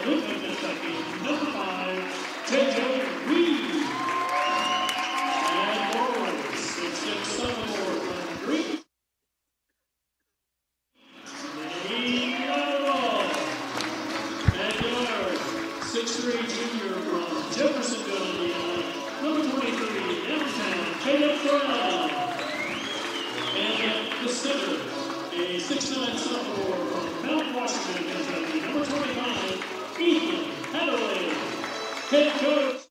Number 5, J.J. Reed. And forward, 6'6" sophomore from Green. And guard, 6'3" junior from Jeffersonville, Indiana. Number 23, downtown, Caleb Brown. And the center, a 6'9" sophomore from Mount Washington, Kentucky. Number 25, Ethan Hathaway. Head coach.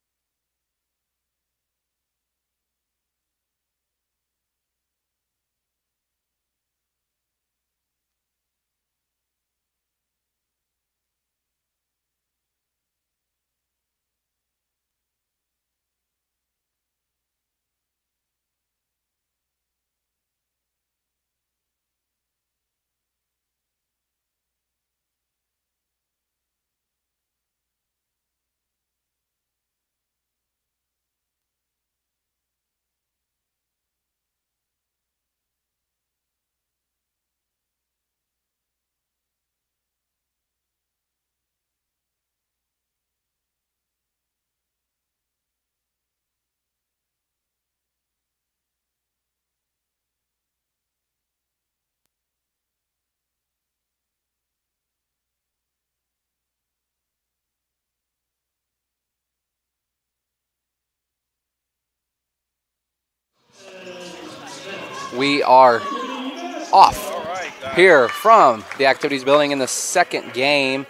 We are off here from the activities building in the second game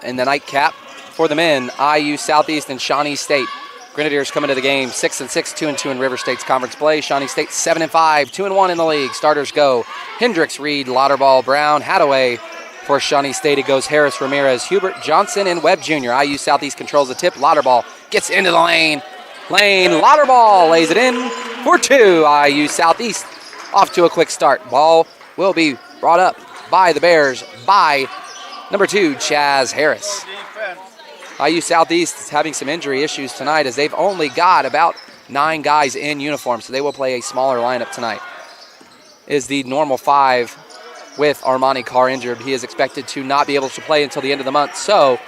in the nightcap for the men, IU Southeast and Shawnee State. Grenadiers coming to the game 6-6, 2-2 in River State's conference play. Shawnee State 7-5, 2-1 in the league. Starters go Hendricks, Reed, Lauterball, Brown, Hathaway. For Shawnee State, it goes Harris, Ramirez, Hubert, Johnson, and Webb Jr. IU Southeast controls the tip. Lauterball gets into the lane. Lauterball lays it in for 2. IU Southeast off to a quick start. Ball will be brought up by the Bears by number 2, Chaz Harris. IU Southeast is having some injury issues tonight as they've only got about 9 guys in uniform, so they will play a smaller lineup tonight. Is the normal 5 with Armani Carr injured. He is expected to not be able to play until the end of the month, so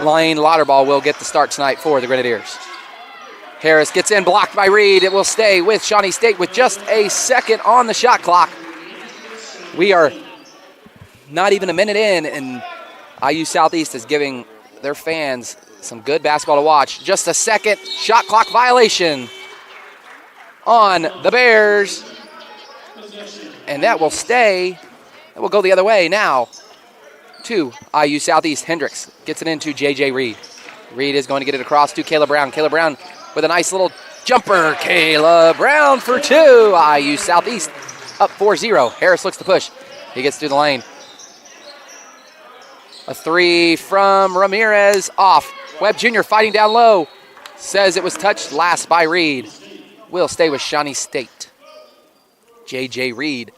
Lane Lauterball will get the start tonight for the Grenadiers. Harris gets in, blocked by Reed. It will stay with Shawnee State with just a second on the shot clock. We are not even a minute in, and IU Southeast is giving their fans some good basketball to watch. Just a second shot clock violation on the Bears. And that will stay. It will go the other way now to IU Southeast. Hendricks gets it into J.J. Reed. Reed is going to get it across to Caleb Brown. Caleb Brown with a nice little jumper. Caleb Brown for 2. IU Southeast up 4-0. Harris looks to push. He gets through the lane. A 3 from Ramirez off. Webb Jr. fighting down low. Says it was touched last by Reed. Will stay with Shawnee State. J.J. Reed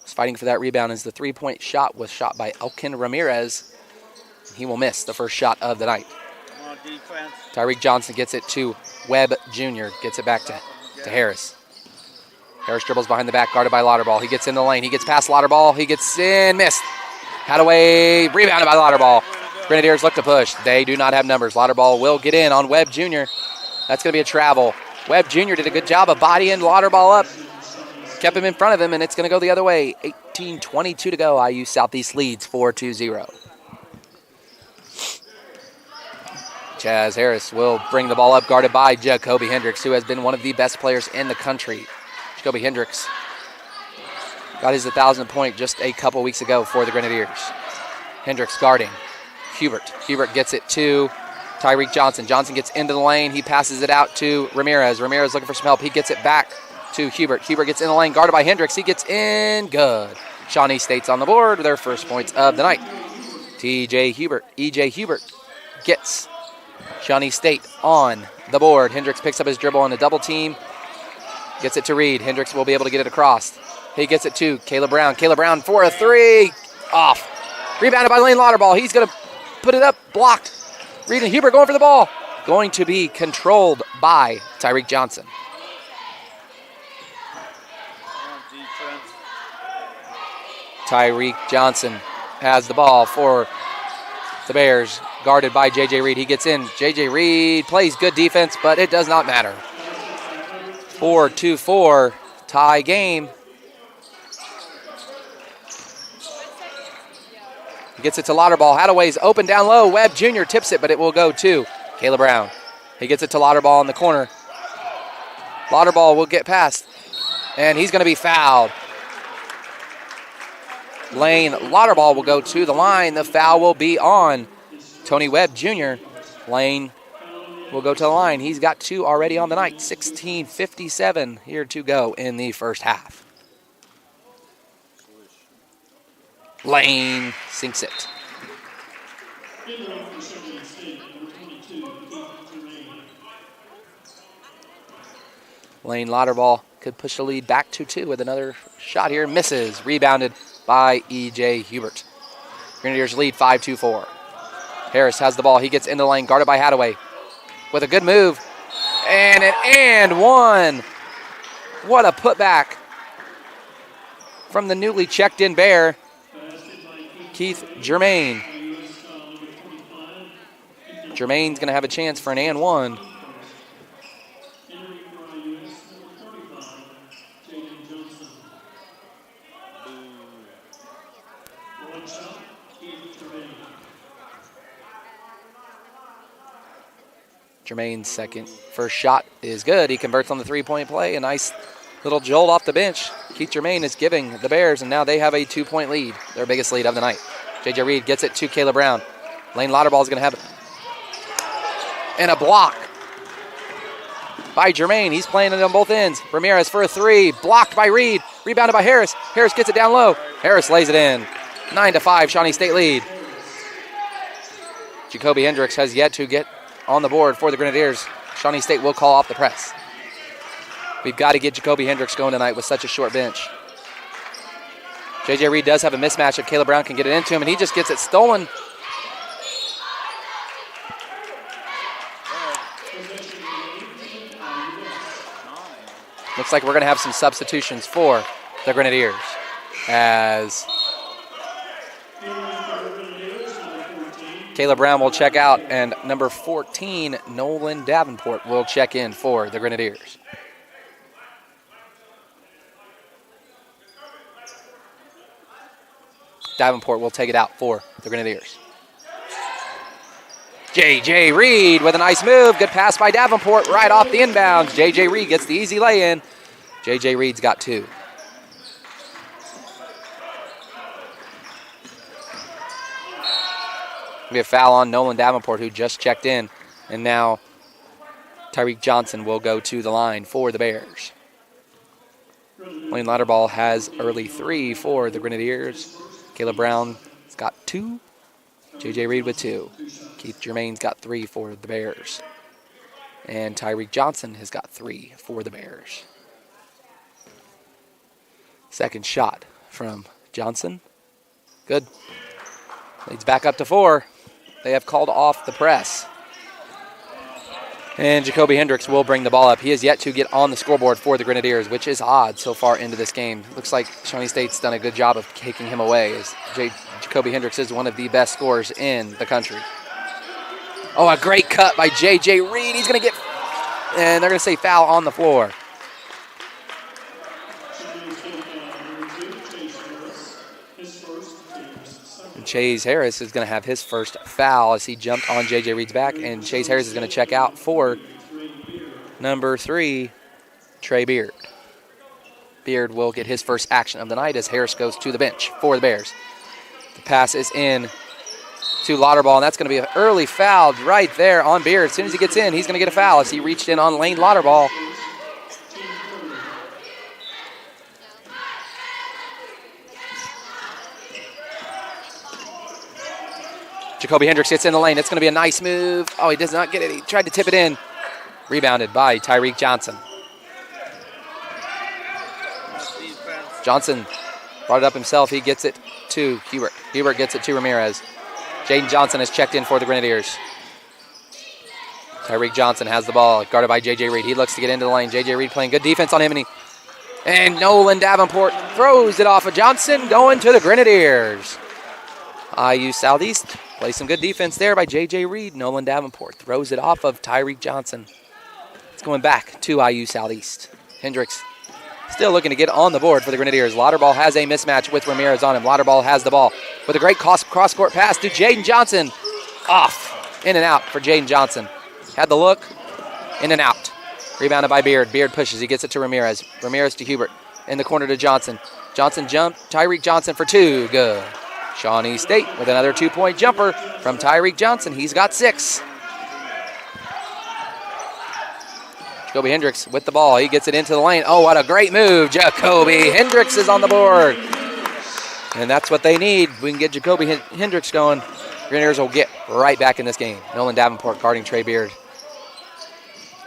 was fighting for that rebound as the three-point shot was shot by Elkin Ramirez. He will miss the first shot of the night. Come on, defense. Tyreek Johnson gets it to Webb Jr. Gets it back to Harris. Harris dribbles behind the back, guarded by Lauterball. He gets in the lane. He gets past Lauterball. He gets in, missed. Hathaway, rebounded by Lauterball. Grenadiers look to push. They do not have numbers. Lauterball will get in on Webb Jr. That's going to be a travel. Webb Jr. did a good job of bodying Lauterball up. Kept him in front of him, and it's going to go the other way. 18:22 to go. IU Southeast leads 4-0. Chaz Harris will bring the ball up, guarded by Jacoby Hendricks, who has been one of the best players in the country. Jacoby Hendricks got his 1,000th point just a couple weeks ago for the Grenadiers. Hendricks guarding Hubert. Hubert gets it to Tyreek Johnson. Johnson gets into the lane. He passes it out to Ramirez. Ramirez looking for some help. He gets it back to Hubert. Hubert gets in the lane, guarded by Hendricks. He gets in, good. Shawnee State's on the board with their first points of the night. EJ Hubert gets Shawnee State on the board. Hendricks picks up his dribble on a double team. Gets it to Reed. Hendricks will be able to get it across. He gets it to Caleb Brown. Caleb Brown for a 3. Off. Rebounded by Lane Lauterball. He's going to put it up. Blocked. Reed and Hubert going for the ball. Going to be controlled by Tyreek Johnson. Tyreek Johnson has the ball for The Bears guarded by J.J. Reed. He gets in. J.J. Reed plays good defense, but it does not matter. 4-4 tie game. Gets it to Lauterball. Hadaway's open down low. Webb Jr. tips it, but it will go to Caleb Brown. He gets it to Lauterball in the corner. Lauterball will get past, and he's going to be fouled. Lane Lauterball will go to the line. The foul will be on Tony Webb Jr. Lane will go to the line. He's got 2 already on the night. 16:57 here to go in the first half. Lane sinks it. Lane Lauterball could push the lead back to 2 with another shot here. Misses. Rebounded by E.J. Hubert. Grenadiers lead 5-4. Harris has the ball. He gets in the lane, guarded by Hadaway. With a good move. And an and one. What a putback from the newly checked in Bear, Keith Germain. Germain's going to have a chance for an and one. Germain's first shot is good. He converts on the three-point play. A nice little jolt off the bench. Keith Germain is giving the Bears, and now they have a 2-point lead, their biggest lead of the night. J.J. Reed gets it to Caleb Brown. Lane Lauterball is going to have it. And a block by Germain. He's playing it on both ends. Ramirez for a 3. Blocked by Reed. Rebounded by Harris. Harris gets it down low. Harris lays it in. 9-5, Shawnee State lead. Jacoby Hendricks has yet to get on the board for the Grenadiers. Shawnee State will call off the press. We've got to get Jacoby Hendricks going tonight with such a short bench. J.J. Reed does have a mismatch if Caleb Brown can get it into him, and he just gets it stolen. Looks like we're going to have some substitutions for the Grenadiers as Caleb Brown will check out, and number 14, Nolan Davenport, will check in for the Grenadiers. Davenport will take it out for the Grenadiers. J.J. Reed with a nice move. Good pass by Davenport right off the inbounds. J.J. Reed gets the easy lay-in. J.J. Reed's got 2. We have a foul on Nolan Davenport, who just checked in. And now Tyreek Johnson will go to the line for the Bears. Lane Lauterball has early 3 for the Grenadiers. Caleb Brown's got 2. J.J. Reed with 2. Keith Germain's got 3 for the Bears. And Tyreek Johnson has got 3 for the Bears. Second shot from Johnson. Good. Leads back up to 4. They have called off the press. And Jacoby Hendricks will bring the ball up. He has yet to get on the scoreboard for the Grenadiers, which is odd so far into this game. Looks like Shawnee State's done a good job of taking him away, as Jacoby Hendricks is one of the best scorers in the country. Oh, a great cut by J.J. Reed. He's going to get, and they're going to say foul on the floor. Chase Harris is going to have his first foul as he jumped on J.J. Reed's back, and Chase Harris is going to check out for number 3, Trey Beard. Beard will get his first action of the night as Harris goes to the bench for the Bears. The pass is in to Lauterball, and that's going to be an early foul right there on Beard. As soon as he gets in, he's going to get a foul as he reached in on Lane Lauterball. Jacoby Hendricks gets in the lane. It's going to be a nice move. Oh, he does not get it. He tried to tip it in. Rebounded by Tyreek Johnson. Johnson brought it up himself. He gets it to Hubert. Hubert gets it to Ramirez. Jaden Johnson has checked in for the Grenadiers. Tyreek Johnson has the ball, guarded by J.J. Reed. He looks to get into the lane. J.J. Reed playing good defense on him, and Nolan Davenport throws it off of Johnson, going to the Grenadiers. IU Southeast Play some good defense there by J.J. Reed. Nolan Davenport throws it off of Tyreek Johnson. It's going back to IU Southeast. Hendricks still looking to get on the board for the Grenadiers. Lauterball has a mismatch with Ramirez on him. Lauterball has the ball with a great cross-court pass to Jaden Johnson. Off, in and out for Jaden Johnson. Had the look, in and out. Rebounded by Beard. Beard pushes, he gets it to Ramirez. Ramirez to Hubert, in the corner to Johnson. Johnson jumped, Tyreek Johnson for two, good. Shawnee State with another 2-point jumper from Tyreek Johnson. He's got 6. Jacoby Hendricks with the ball. He gets it into the lane. Oh, what a great move. Jacoby Hendricks is on the board. And that's what they need. We can get Jacoby Hendricks going. Grenadiers will get right back in this game. Nolan Davenport guarding Trey Beard.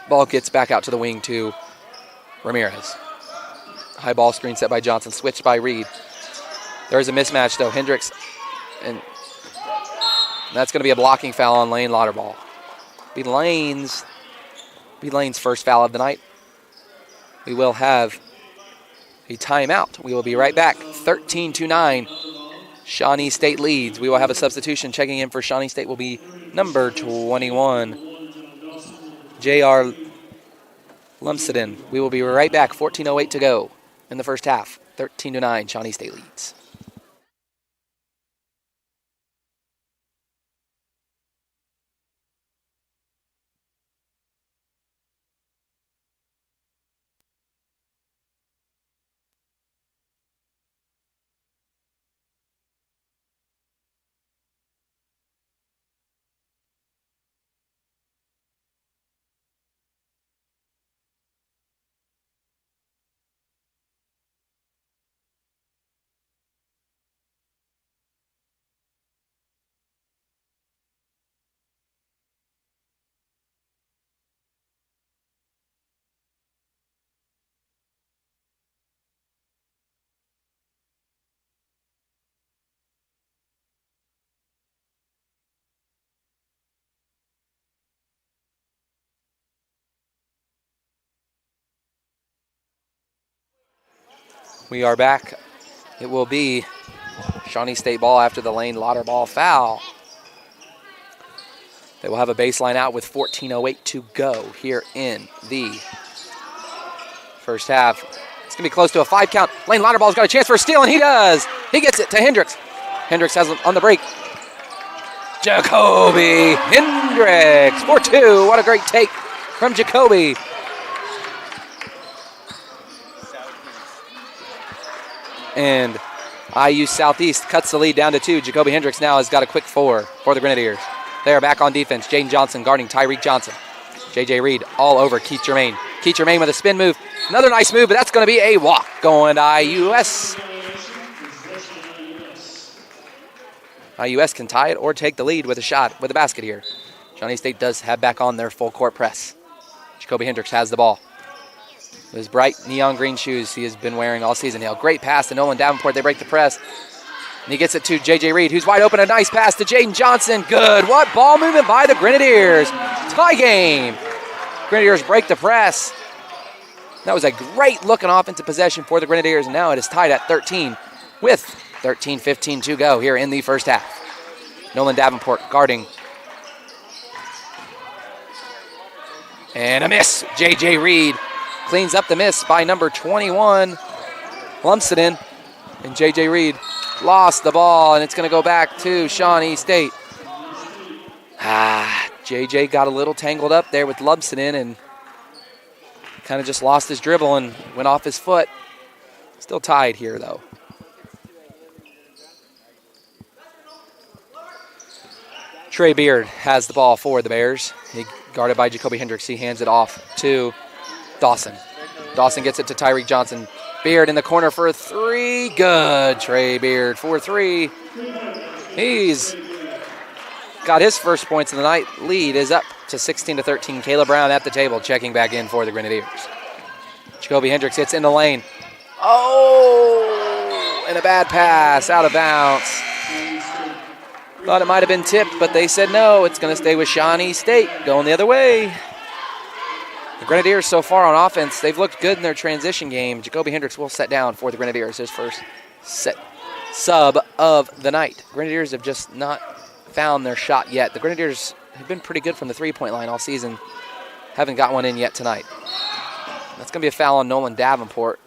Ball gets back out to the wing to Ramirez. High ball screen set by Johnson. Switched by Reed. There's a mismatch, though. Hendricks, and that's going to be a blocking foul on Lane Lauterball. Be Lane's first foul of the night. We will have a timeout. We will be right back. 13-9. Shawnee State leads. We will have a substitution. Checking in for Shawnee State will be number 21, J.R. Lumsden. We will be right back. 14:08 to go in the first half. 13-9. Shawnee State leads. We are back. It will be Shawnee State ball after the Lane Lauterball foul. They will have a baseline out with 14:08 to go here in the first half. It's going to be close to a 5 count. Lane Lauterball's got a chance for a steal, and he does. He gets it to Hendricks. Hendricks has on the break. Jacoby Hendricks for 2. What a great take from Jacoby. And IU Southeast cuts the lead down to 2. Jacoby Hendricks now has got a quick 4 for the Grenadiers. They are back on defense. Jaden Johnson guarding Tyreek Johnson. J.J. Reed all over Keith Germain. Keith Germain with a spin move. Another nice move, but that's going to be a walk going to IUS. IUS can tie it or take the lead with a shot, with a basket here. Shawnee State does have back on their full court press. Jacoby Hendricks has the ball. With his bright neon green shoes he has been wearing all season. Great pass to Nolan Davenport. They break the press. And he gets it to J.J. Reed, who's wide open. A nice pass to Jaden Johnson. Good. What ball movement by the Grenadiers. Tie game. Grenadiers break the press. That was a great looking offensive possession for the Grenadiers. And now it is tied at 13 with 13:15 to go here in the first half. Nolan Davenport guarding. And a miss. J.J. Reed cleans up the miss by number 21, Lumsden. And J.J. Reed lost the ball, and it's going to go back to Shawnee State. J.J. got a little tangled up there with Lumsden and kind of just lost his dribble and went off his foot. Still tied here, though. Trey Beard has the ball for the Bears. He guarded by Jacoby Hendricks. He hands it off to Dawson. Dawson gets it to Tyreek Johnson. Beard in the corner for a 3. Good. Trey Beard for 3. He's got his first points of the night. Lead is up to 16-13. Caleb Brown at the table checking back in for the Grenadiers. Jacoby Hendricks hits in the lane. Oh, and a bad pass out of bounds. Thought it might have been tipped, but they said no. It's going to stay with Shawnee State going the other way. The Grenadiers so far on offense, they've looked good in their transition game. Jacoby Hendricks will set down for the Grenadiers, his first sub of the night. Grenadiers have just not found their shot yet. The Grenadiers have been pretty good from the three-point line all season. Haven't got one in yet tonight. That's going to be a foul on Nolan Davenport.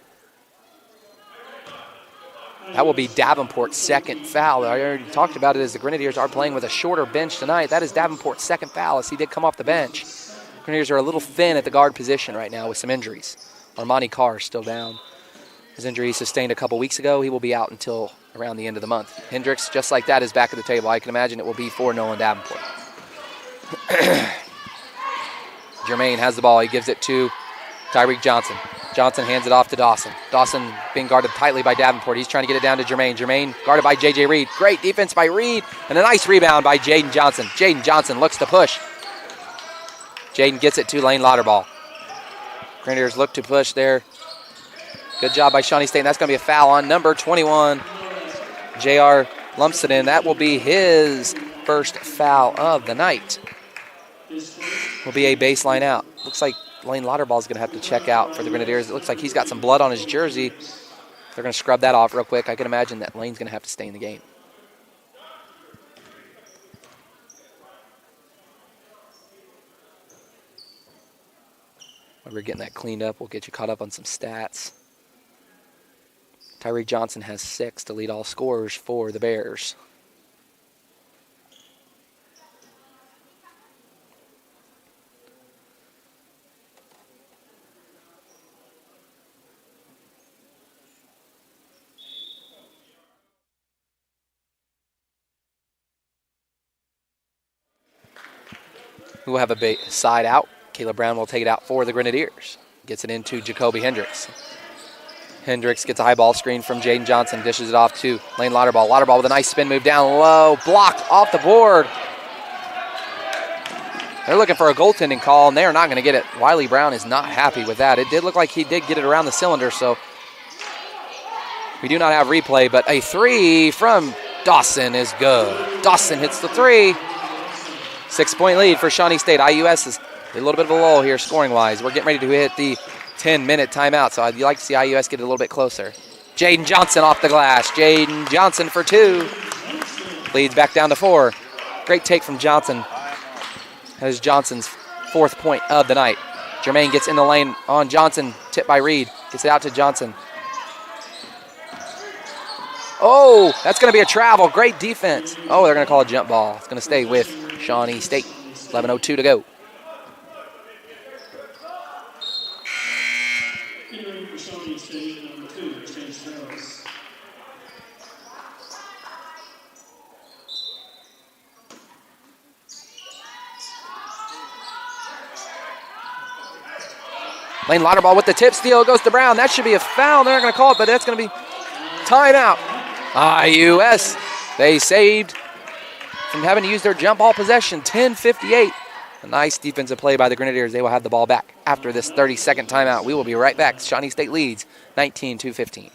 That will be Davenport's second foul. I already talked about it as the Grenadiers are playing with a shorter bench tonight. That is Davenport's second foul as he did come off the bench. Grenadiers are a little thin at the guard position right now with some injuries. Armani Carr is still down. His injury he sustained a couple weeks ago. He will be out until around the end of the month. Hendricks, just like that, is back at the table. I can imagine it will be for Nolan Davenport. Jermaine has the ball. He gives it to Tyreek Johnson. Johnson hands it off to Dawson. Dawson being guarded tightly by Davenport. He's trying to get it down to Jermaine. Jermaine guarded by J.J. Reed. Great defense by Reed, and a nice rebound by Jaden Johnson. Jaden Johnson looks to push. Jaden gets it to Lane Lauterball. Grenadiers look to push there. Good job by Shawnee State, and that's going to be a foul on number 21, J.R. Lumsden. That will be his first foul of the night. Will be a baseline out. Looks like Lane Lauterball is going to have to check out for the Grenadiers. It looks like he's got some blood on his jersey. They're going to scrub that off real quick. I can imagine that Lane's going to have to stay in the game. While we're getting that cleaned up, we'll get you caught up on some stats. Tyreek Johnson has 6 to lead all scorers for the Bears. We will have a side out. Caleb Brown will take it out for the Grenadiers. Gets it into Jacoby Hendricks. Hendricks gets a high ball screen from Jaden Johnson. Dishes it off to Lane Lauterball. Lauterball with a nice spin move down low. Blocked off the board. They're looking for a goaltending call, and they are not going to get it. Wiley Brown is not happy with that. It did look like he did get it around the cylinder, so we do not have replay, but a 3 from Dawson is good. Dawson hits the 3. 6-point lead for Shawnee State. IUS is a little bit of a lull here scoring-wise. We're getting ready to hit the 10-minute timeout, so I'd like to see IUS get a little bit closer. Jaden Johnson off the glass. Jaden Johnson for 2. Leads back down to 4. Great take from Johnson. That is Johnson's 4th point of the night. Jermaine gets in the lane on Johnson. Tipped by Reed. Gets it out to Johnson. Oh, that's going to be a travel. Great defense. Oh, they're going to call a jump ball. It's going to stay with Shawnee State. 11:02 to go. Entering for Shawnee State, number 2, Chase Harris. Lane Lauterball with the tip steal. It goes to Brown. That should be a foul. They're not going to call it, but that's going to be timeout. IUS, they saved from having to use their jump ball possession. 10:58. A nice defensive play by the Grenadiers. They will have the ball back after this 30-second timeout. We will be right back. Shawnee State leads 19-15.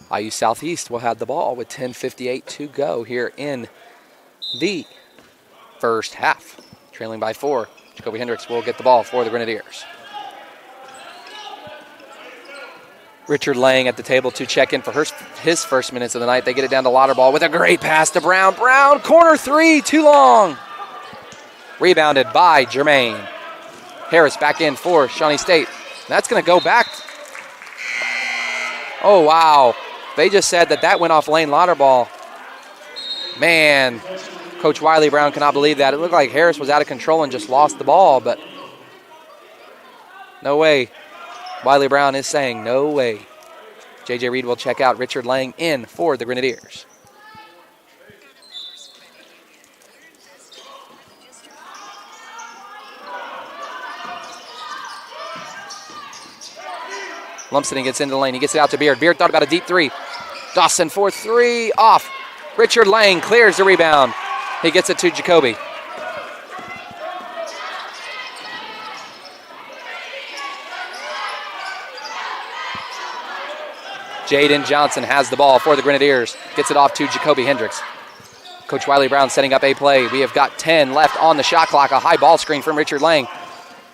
IU Southeast will have the ball with 10:58 to go here in the first half. Trailing by 4. Jacoby Hendricks will get the ball for the Grenadiers. Richard Lang at the table to check in for his first minutes of the night. They get it down to Lauterball with a great pass to Brown. Brown, corner 3, too long. Rebounded by Jermaine. Harris back in for Shawnee State. That's going to go back. Oh, wow. They just said that went off Lane Lauterball. Man, Coach Wiley Brown cannot believe that. It looked like Harris was out of control and just lost the ball, but no way. Wiley Brown is saying no way. J.J. Reed will check out. Richard Lang in for the Grenadiers. Lumsden gets into the lane. He gets it out to Beard. Beard thought about a deep 3. Dawson for three, off. Richard Lang clears the rebound. He gets it to Jacoby. Jaden Johnson has the ball for the Grenadiers. Gets it off to Jacoby Hendricks. Coach Wiley Brown setting up a play. We have got 10 left on the shot clock. A high ball screen from Richard Lang.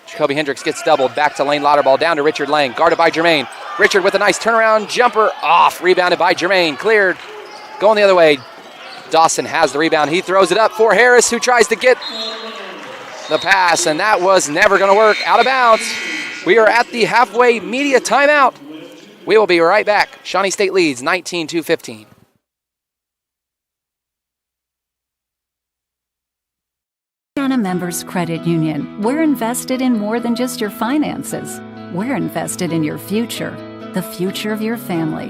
Jacoby Hendricks gets doubled. Back to Lane Lauterball. Down to Richard Lang. Guarded by Jermaine. Richard with a nice turnaround jumper. Off. Rebounded by Jermaine. Cleared. Going the other way. Dawson has the rebound. He throws it up for Harris, who tries to get the pass, and that was never going to work. Out of bounds. We are at the halfway media timeout. We will be right back. Shawnee State leads 19-15. Louisiana Members Credit Union, we're invested in more than just your finances. We're invested in your future, the future of your family,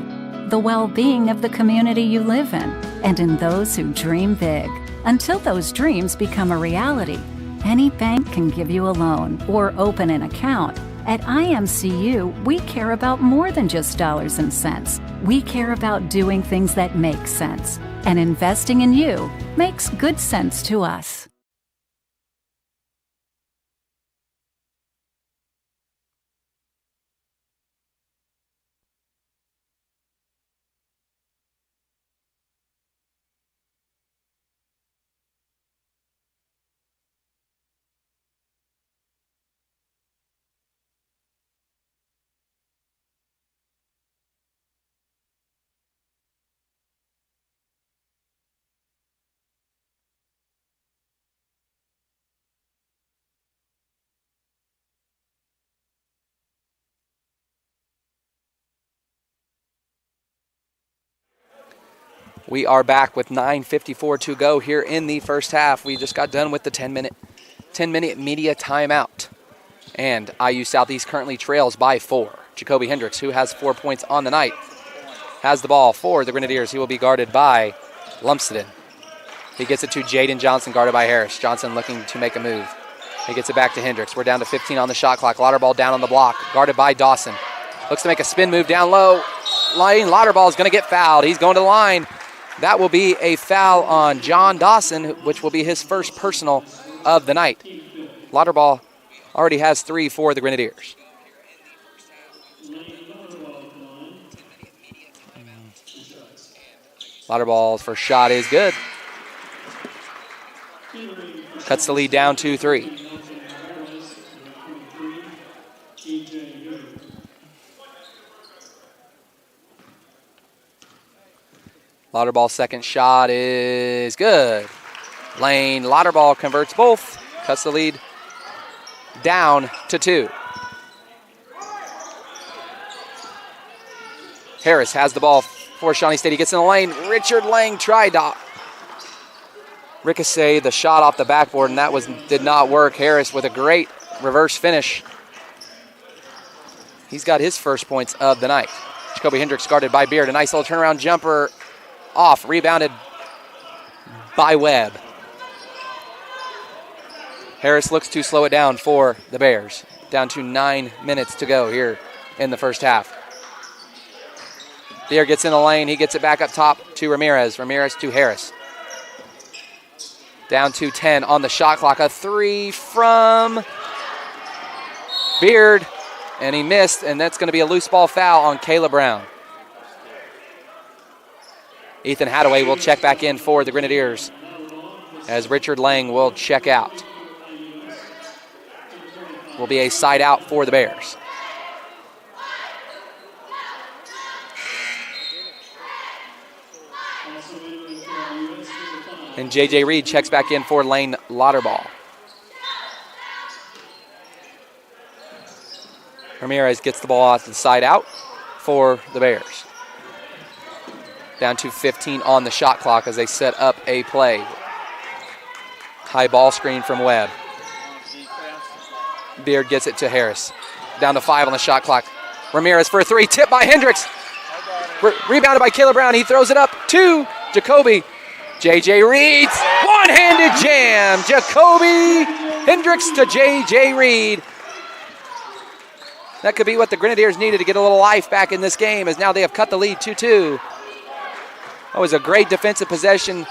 the well-being of the community you live in, and in those who dream big. Until those dreams become a reality, any bank can give you a loan or open an account. At IMCU, we care about more than just dollars and cents. We care about doing things that make sense. And investing in you makes good sense to us. We are back with 9:54 to go here in the first half. We just got done with the 10-minute media timeout. And IU Southeast currently trails by 4. Jacoby Hendricks, who has 4 points on the night, has the ball for the Grenadiers. He will be guarded by Lumsden. He gets it to Jaden Johnson, guarded by Harris. Johnson looking to make a move. He gets it back to Hendricks. We're down to 15 on the shot clock. Lauterball down on the block, guarded by Dawson. Looks to make a spin move down low. Lauterball is going to get fouled. He's going to the line. That will be a foul on John Dawson, which will be his first personal of the night. Lauterball already has 3 for the Grenadiers. Lauterball's first shot is good. Cuts the lead down to 3. Lauterball's second shot is good. Lane Lauterball converts both. Cuts the lead down to 2. Harris has the ball for Shawnee State. He gets in the lane. Richard Lang tried to ricochet the shot off the backboard, and that did not work. Harris with a great reverse finish. He's got his first points of the night. Jacoby Hendricks guarded by Beard. A nice little turnaround jumper. Off, rebounded by Webb. Harris looks to slow it down for the Bears. Down to 9 minutes to go here in the first half. Beard gets in the lane. He gets it back up top to Ramirez. Ramirez to Harris. Down to 10 on the shot clock. A 3 from Beard. And he missed, and that's going to be a loose ball foul on Kayla Brown. Ethan Hadaway will check back in for the Grenadiers as Richard Lang will check out. Will be a side out for the Bears. And J.J. Reed checks back in for Lane Lauterball. Ramirez gets the ball off to the side out for the Bears. Down to 15 on the shot clock as they set up a play. High ball screen from Webb. Beard gets it to Harris. Down to 5 on the shot clock. Ramirez for a 3. Tip by Hendricks. Rebounded by Caleb Brown. He throws it up to Jacoby. J.J. Reed's one-handed jam. Jacoby Hendricks to J.J. Reed. That could be what the Grenadiers needed to get a little life back in this game, as now they have cut the lead 2-2. That was a great defensive possession.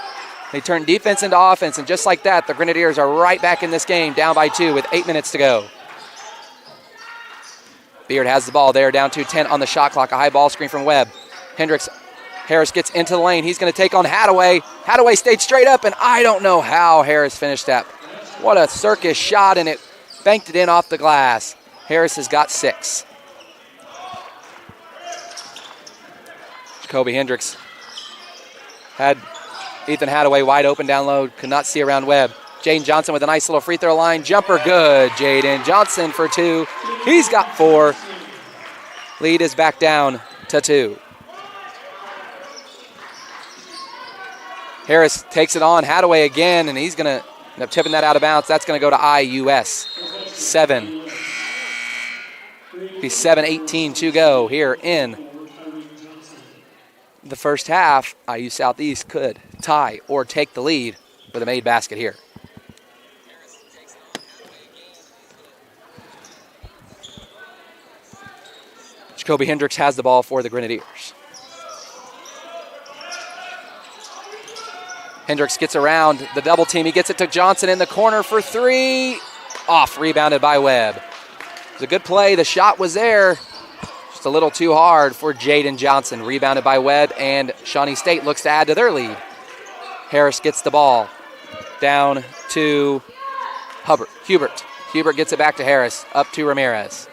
They turned defense into offense, and just like that, the Grenadiers are right back in this game, down by 2 with 8 minutes to go. Beard has the ball there, down to 10 on the shot clock. A high ball screen from Webb. Harris gets into the lane. He's going to take on Hadaway. Hadaway stayed straight up, and I don't know how Harris finished that. What a circus shot, and it banked it in off the glass. Harris has got 6. Jacoby Hendricks had Ethan Hadaway wide open down low. Could not see around Webb. Jaden Johnson with a nice little free throw line. Jumper good. Jaden Johnson for 2. He's got 4. Lead is back down to 2. Harris takes it on. Hadaway again, and he's going to end up tipping that out of bounds. That's going to go to IUS. 7. Be 7:18 to go here in the first half. IU Southeast could tie or take the lead with a made basket here. Jacoby Hendricks has the ball for the Grenadiers. Hendricks gets around the double team. He gets it to Johnson in the corner for 3. Off, rebounded by Webb. It was a good play. The shot was there. Just a little too hard for Jaden Johnson. Rebounded by Webb, and Shawnee State looks to add to their lead. Harris gets the ball down to Hubert. Hubert gets it back to Harris. Up to Ramirez.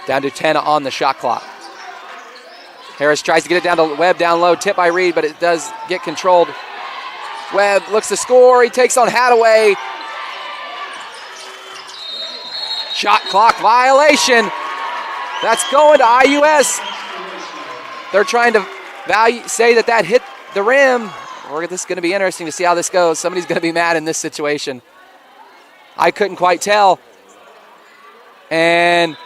Down to 10 on the shot clock. Harris tries to get it down to Webb down low. Tip by Reed, but it does get controlled. Webb looks to score. He takes on Hadaway. Shot clock violation. That's going to IUS. They're trying to say that hit the rim. This is going to be interesting to see how this goes. Somebody's going to be mad in this situation. I couldn't quite tell. And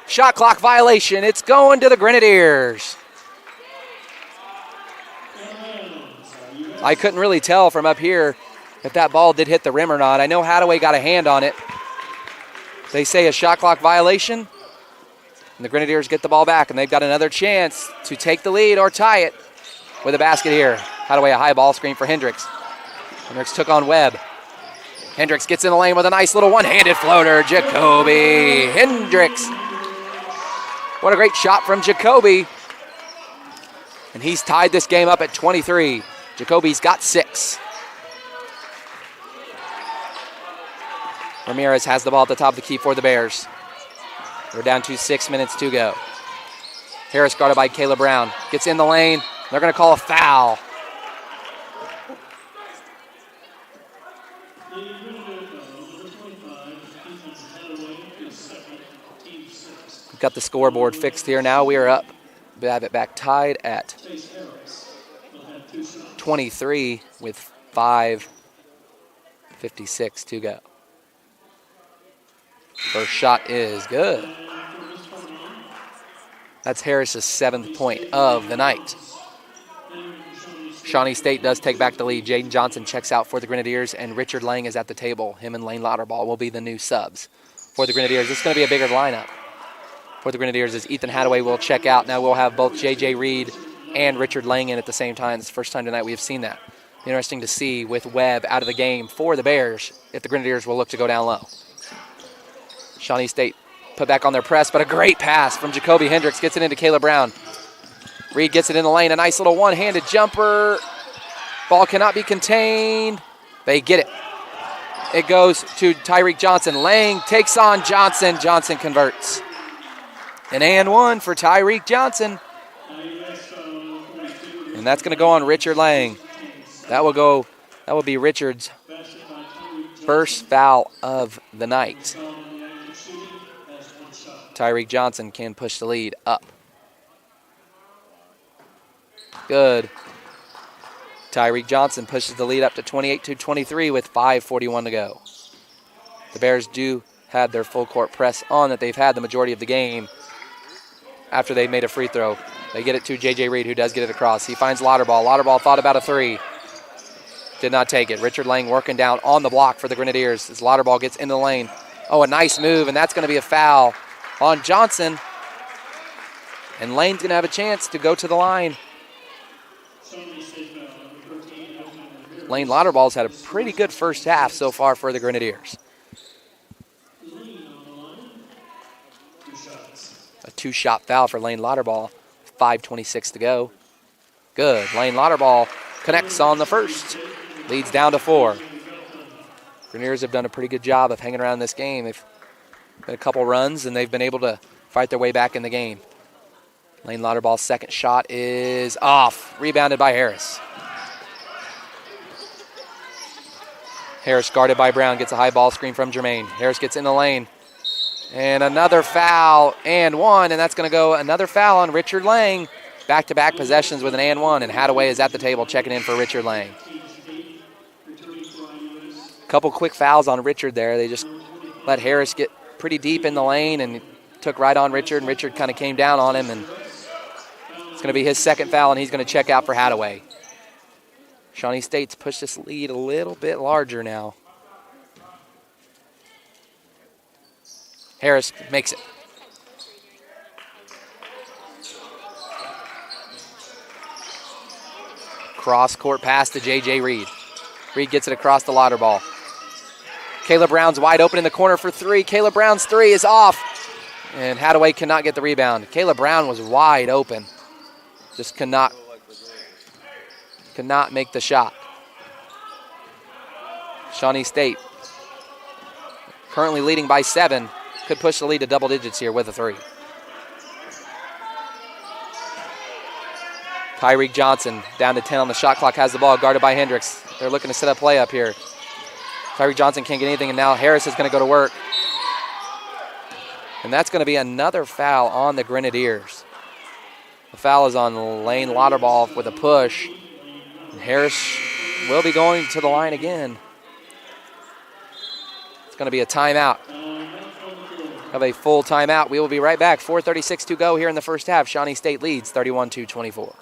shot clock violation. It's going to the Grenadiers. I couldn't really tell from up here if that ball did hit the rim or not. I know Hadaway got a hand on it. They say a shot clock violation. And the Grenadiers get the ball back, and they've got another chance to take the lead or tie it with a basket here. Hadaway, a high ball screen for Hendricks. Hendricks took on Webb. Hendricks gets in the lane with a nice little one-handed floater. Jacoby Hendricks. What a great shot from Jacoby. And he's tied this game up at 23. Jacoby's got 6. Ramirez has the ball at the top of the key for the Bears. We're down to 6 minutes to go. Harris guarded by Caleb Brown. Gets in the lane. They're going to call a foul. We've got the scoreboard fixed here now. We are up. We have it back tied at 23 with 5:56 to go. First shot is good. That's Harris's 7th point of the night. Shawnee State does take back the lead. Jaden Johnson checks out for the Grenadiers, and Richard Lang is at the table. Him and Lane Lauterball will be the new subs for the Grenadiers. This is going to be a bigger lineup for the Grenadiers as Ethan Hadaway will check out. Now we'll have both J.J. Reed and Richard Lang in at the same time. It's the first time tonight we have seen that. Interesting to see with Webb out of the game for the Bears if the Grenadiers will look to go down low. Shawnee State put back on their press, but a great pass from Jacoby Hendricks gets it into Caleb Brown. Reed gets it in the lane, a nice little one-handed jumper. Ball cannot be contained. They get it. It goes to Tyreek Johnson. Lang takes on Johnson. Johnson converts. An and one for Tyreek Johnson. And that's going to go on Richard Lang. That will be Richard's first foul of the night. Tyreek Johnson can push the lead up. Good. Tyreek Johnson pushes the lead up to 28-23 with 5:41 to go. The Bears do have their full court press on that they've had the majority of the game after they made a free throw. They get it to J.J. Reed, who does get it across. He finds Lauterball. Lauterball thought about a 3. Did not take it. Richard Lang working down on the block for the Grenadiers as Lauterball gets into the lane. Oh, a nice move, and that's going to be a foul on Johnson. And Lane's going to have a chance to go to the line. Lane Lauterball's had a pretty good first half so far for the Grenadiers. A 2-shot foul for Lane Lauterball. 5:26 to go. Good. Lane Lauterball connects on the first. Leads down to 4. Grenadiers have done a pretty good job of hanging around this game. They've had a couple runs, and they've been able to fight their way back in the game. Lane Lauterball's second shot is off. Rebounded by Harris. Harris guarded by Brown, gets a high ball screen from Jermaine. Harris gets in the lane. And another foul and one, and that's going to go another foul on Richard Lang. Back-to-back possessions with an and one, and Hadaway is at the table checking in for Richard Lang. Couple quick fouls on Richard there. They just let Harris get pretty deep in the lane and took right on Richard, and Richard kind of came down on him, and it's going to be his second foul, and he's going to check out for Hadaway. Shawnee State's pushed this lead a little bit larger now. Harris makes it. Cross-court pass to J.J. Reed. Reed gets it across the Lauterball. Caleb Brown's wide open in the corner for 3. Caleb Brown's 3 is off, and Hadaway cannot get the rebound. Caleb Brown was wide open. Just cannot make the shot. Shawnee State currently leading by 7. Could push the lead to double digits here with a 3. Tyreek Johnson down to 10 on the shot clock, has the ball, guarded by Hendricks. They're looking to set up play up here. Tyreek Johnson can't get anything, and now Harris is going to go to work. And that's going to be another foul on the Grenadiers. The foul is on Lane Lauterball with a push. And Harris will be going to the line again. It's going to be a timeout. Have a full timeout. We will be right back. 4:36 to go here in the first half. Shawnee State leads 31-24.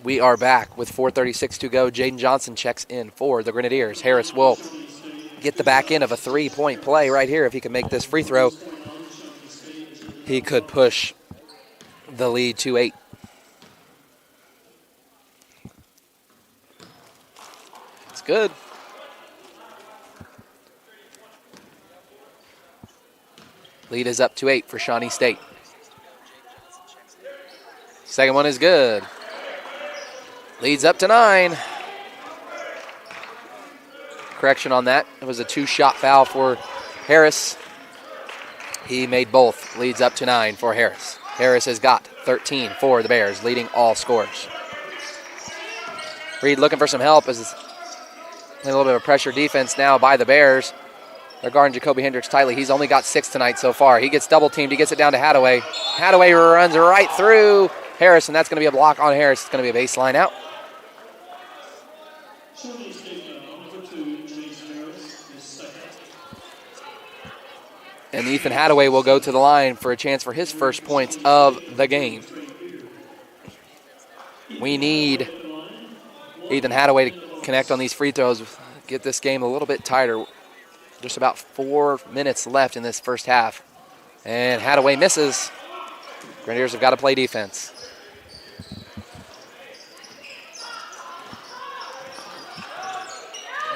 We are back with 4:36 to go. Jaden Johnson checks in for the Grenadiers. Harris will get the back end of a 3-point play right here. If he can make this free throw, he could push the lead to 8. It's good. Lead is up to 8 for Shawnee State. Second one is good. Leads up to 9. Correction on that. It was a 2-shot foul for Harris. He made both. Leads up to 9 for Harris. Harris has got 13 for the Bears, leading all scorers. Reed looking for some help as a little bit of pressure defense now by the Bears. They're guarding Jacoby Hendricks tightly. He's only got 6 tonight so far. He gets double teamed. He gets it down to Hadaway. Hadaway runs right through Harris, and that's going to be a block on Harris. It's going to be a baseline out. And Ethan Hadaway will go to the line for a chance for his first points of the game. We need Ethan Hadaway to connect on these free throws, get this game a little bit tighter. Just about 4 minutes left in this first half. And Hadaway misses. Grenadiers have got to play defense.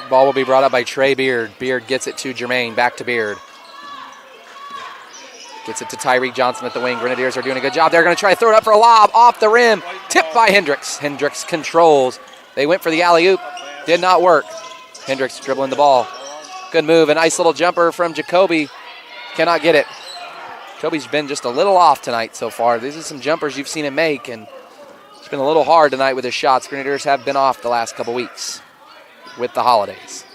Ball will be brought up by Trey Beard. Beard gets it to Jermaine. Back to Beard. Gets it to Tyreek Johnson at the wing. Grenadiers are doing a good job. They're going to try to throw it up for a lob off the rim. Tipped by Hendricks. Hendricks controls. They went for the alley-oop. Did not work. Hendricks dribbling the ball. Good move. A nice little jumper from Jacoby. Cannot get it. Jacoby's been just a little off tonight so far. These are some jumpers you've seen him make, and it's been a little hard tonight with his shots. Grenadiers have been off the last couple weeks with the holidays.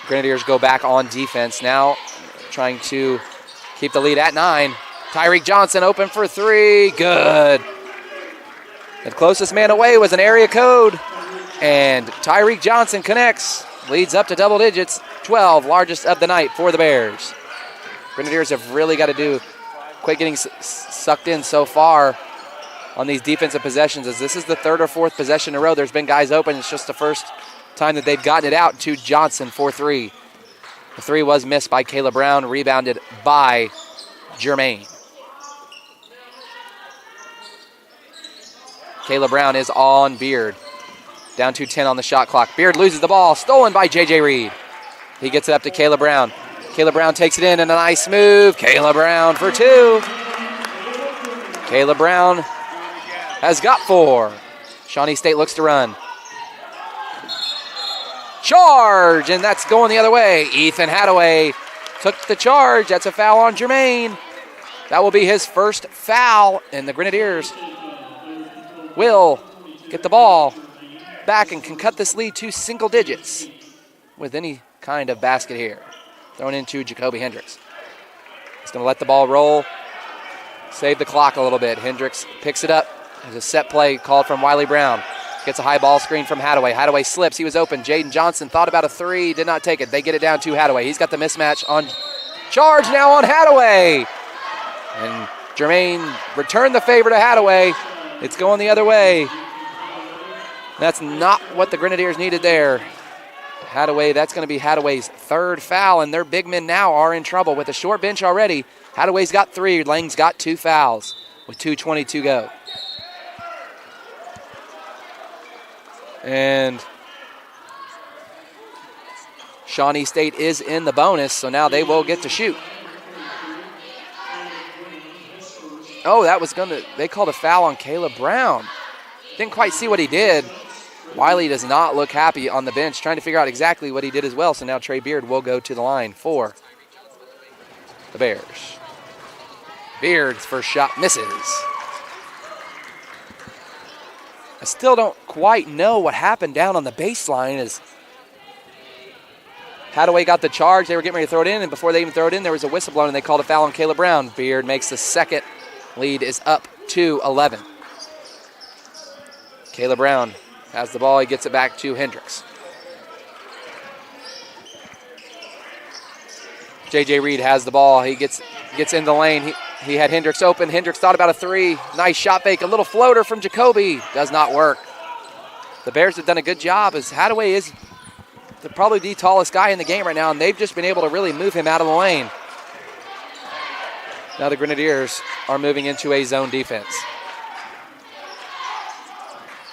Grenadiers go back on defense now, trying to keep the lead at 9. Tyreek Johnson open for 3. Good. The closest man away was an area code, and Tyreek Johnson connects. Leads up to double digits, 12, largest of the night for the Bears. Grenadiers have really got to quit getting sucked in so far on these defensive possessions, as this is the 3rd or 4th possession in a row. There's been guys open. It's just the first time that they've gotten it out to Johnson for 3. The 3 was missed by Caleb Brown, rebounded by Jermaine. Caleb Brown is on Beard. Down to 10 on the shot clock. Beard loses the ball, stolen by J.J. Reed. He gets it up to Caleb Brown. Caleb Brown takes it in, and a nice move. Caleb Brown for 2. Caleb Brown has got 4. Shawnee State looks to run. Charge, and that's going the other way. Ethan Hadaway took the charge. That's a foul on Jermaine. That will be his first foul, and the Grenadiers will get the ball back and can cut this lead to single digits with any kind of basket here. Thrown into Jacoby Hendricks. He's going to let the ball roll, save the clock a little bit. Hendricks picks it up. There's a set play called from Wiley Brown. Gets a high ball screen from Hadaway. Hadaway slips. He was open. Jaden Johnson thought about a 3, did not take it. They get it down to Hadaway. He's got the mismatch on charge now on Hadaway. And Jermaine returned the favor to Hadaway. It's going the other way. That's not what the Grenadiers needed there. Hadaway, that's going to be Hadaway's 3rd foul, and their big men now are in trouble with a short bench already. Hadaway's got 3. Lang's got 2 fouls with 2:20 to go. And Shawnee State is in the bonus, so now they will get to shoot. Oh, they called a foul on Caleb Brown. Didn't quite see what he did. Wiley does not look happy on the bench, trying to figure out exactly what he did as well. So now Trey Beard will go to the line for the Bears. Beard's first shot misses. I still don't quite know what happened down on the baseline as Hadaway got the charge. They were getting ready to throw it in, and before they even throw it in, there was a whistle blown, and they called a foul on Caleb Brown. Beard makes the second. Lead is up to 11. Caleb Brown has the ball. He gets it back to Hendricks. J.J. Reed has the ball. He gets in the lane. He had Hendricks open. Hendricks thought about a 3. Nice shot fake. A little floater from Jacoby. Does not work. The Bears have done a good job as Hadaway is probably the tallest guy in the game right now, and they've just been able to really move him out of the lane. Now the Grenadiers are moving into a zone defense.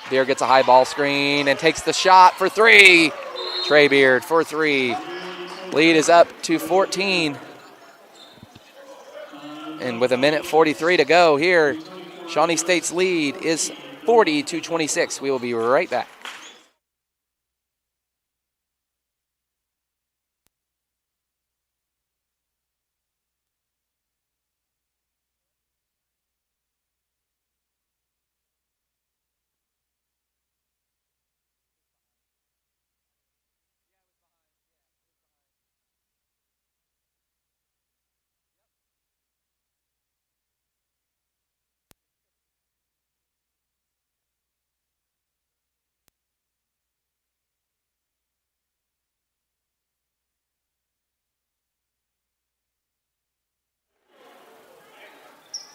Beard gets a high ball screen and takes the shot for 3. Trey Beard for 3. Lead is up to 14. And with 1:43 to go here, Shawnee State's lead is 40-26. We will be right back.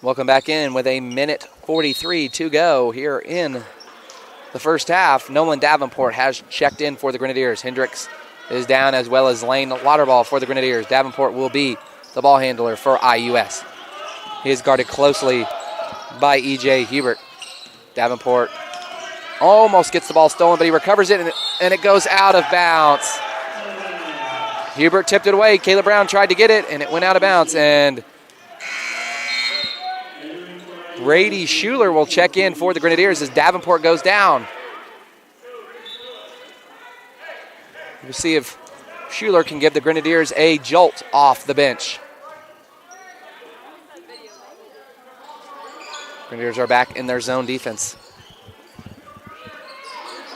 Welcome back in with 1:43 to go here in the first half. Nolan Davenport has checked in for the Grenadiers. Hendricks is down, as well as Lane Lauterball for the Grenadiers. Davenport will be the ball handler for IUS. He is guarded closely by E.J. Hubert. Davenport almost gets the ball stolen, but he recovers it, and it goes out of bounds. Hubert tipped it away. Caleb Brown tried to get it, and it went out of bounds. And Brady Schuler will check in for the Grenadiers as Davenport goes down. We'll see if Schuler can give the Grenadiers a jolt off the bench. Grenadiers are back in their zone defense.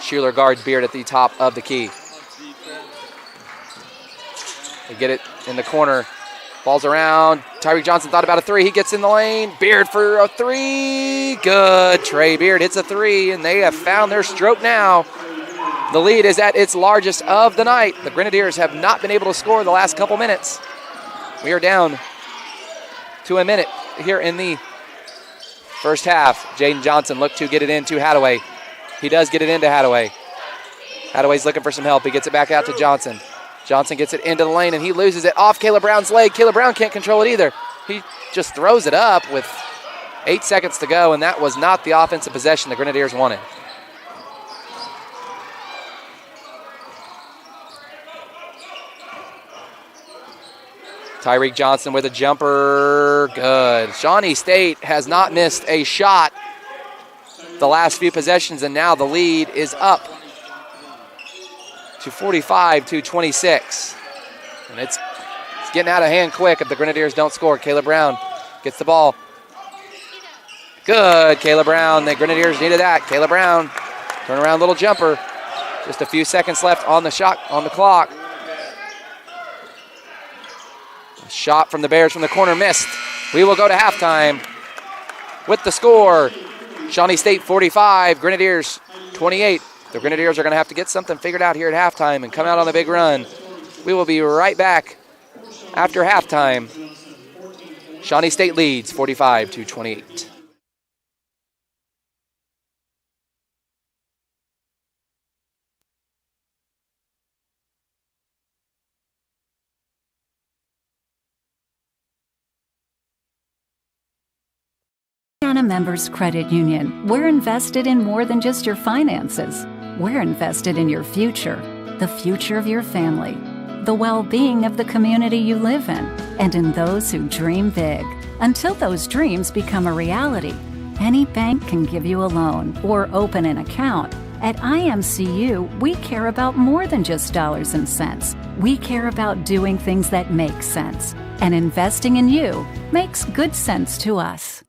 Schuler guards Beard at the top of the key. They get it in the corner. Ball's around. Tyreek Johnson thought about a three. He gets in the lane. Beard for a three. Good. Trey Beard hits a three, and they have found their stroke now. The lead is at its largest of the night. The Grenadiers have not been able to score the last couple minutes. We are down to a minute here in the first half. Jaden Johnson looked to get it into Hadaway. He does get it into Hadaway. Hadaway's looking for some help. He gets it back out to Johnson. Johnson gets it into the lane, and he loses it off Caleb Brown's leg. Caleb Brown can't control it either. He just throws it up with 8 seconds to go, and that was not the offensive possession the Grenadiers wanted. Tyreek Johnson with a jumper. Good. Shawnee State has not missed a shot the last few possessions, and now the lead is up to 45-26. And it's getting out of hand quick if the Grenadiers don't score. Caleb Brown gets the ball. Good, Caleb Brown. The Grenadiers needed that. Caleb Brown, turnaround little jumper. Just a few seconds left on the clock. Shot from the Bears from the corner missed. We will go to halftime with the score. Shawnee State 45, Grenadiers 28. The Grenadiers are going to have to get something figured out here at halftime and come out on a big run. We will be right back after halftime. Shawnee State leads 45-28. Members Credit Union. We're invested in more than just your finances. We're invested in your future, the future of your family, the well-being of the community you live in, and in those who dream big. Until those dreams become a reality, any bank can give you a loan or open an account. At IMCU, we care about more than just dollars and cents. We care about doing things that make sense. And investing in you makes good sense to us.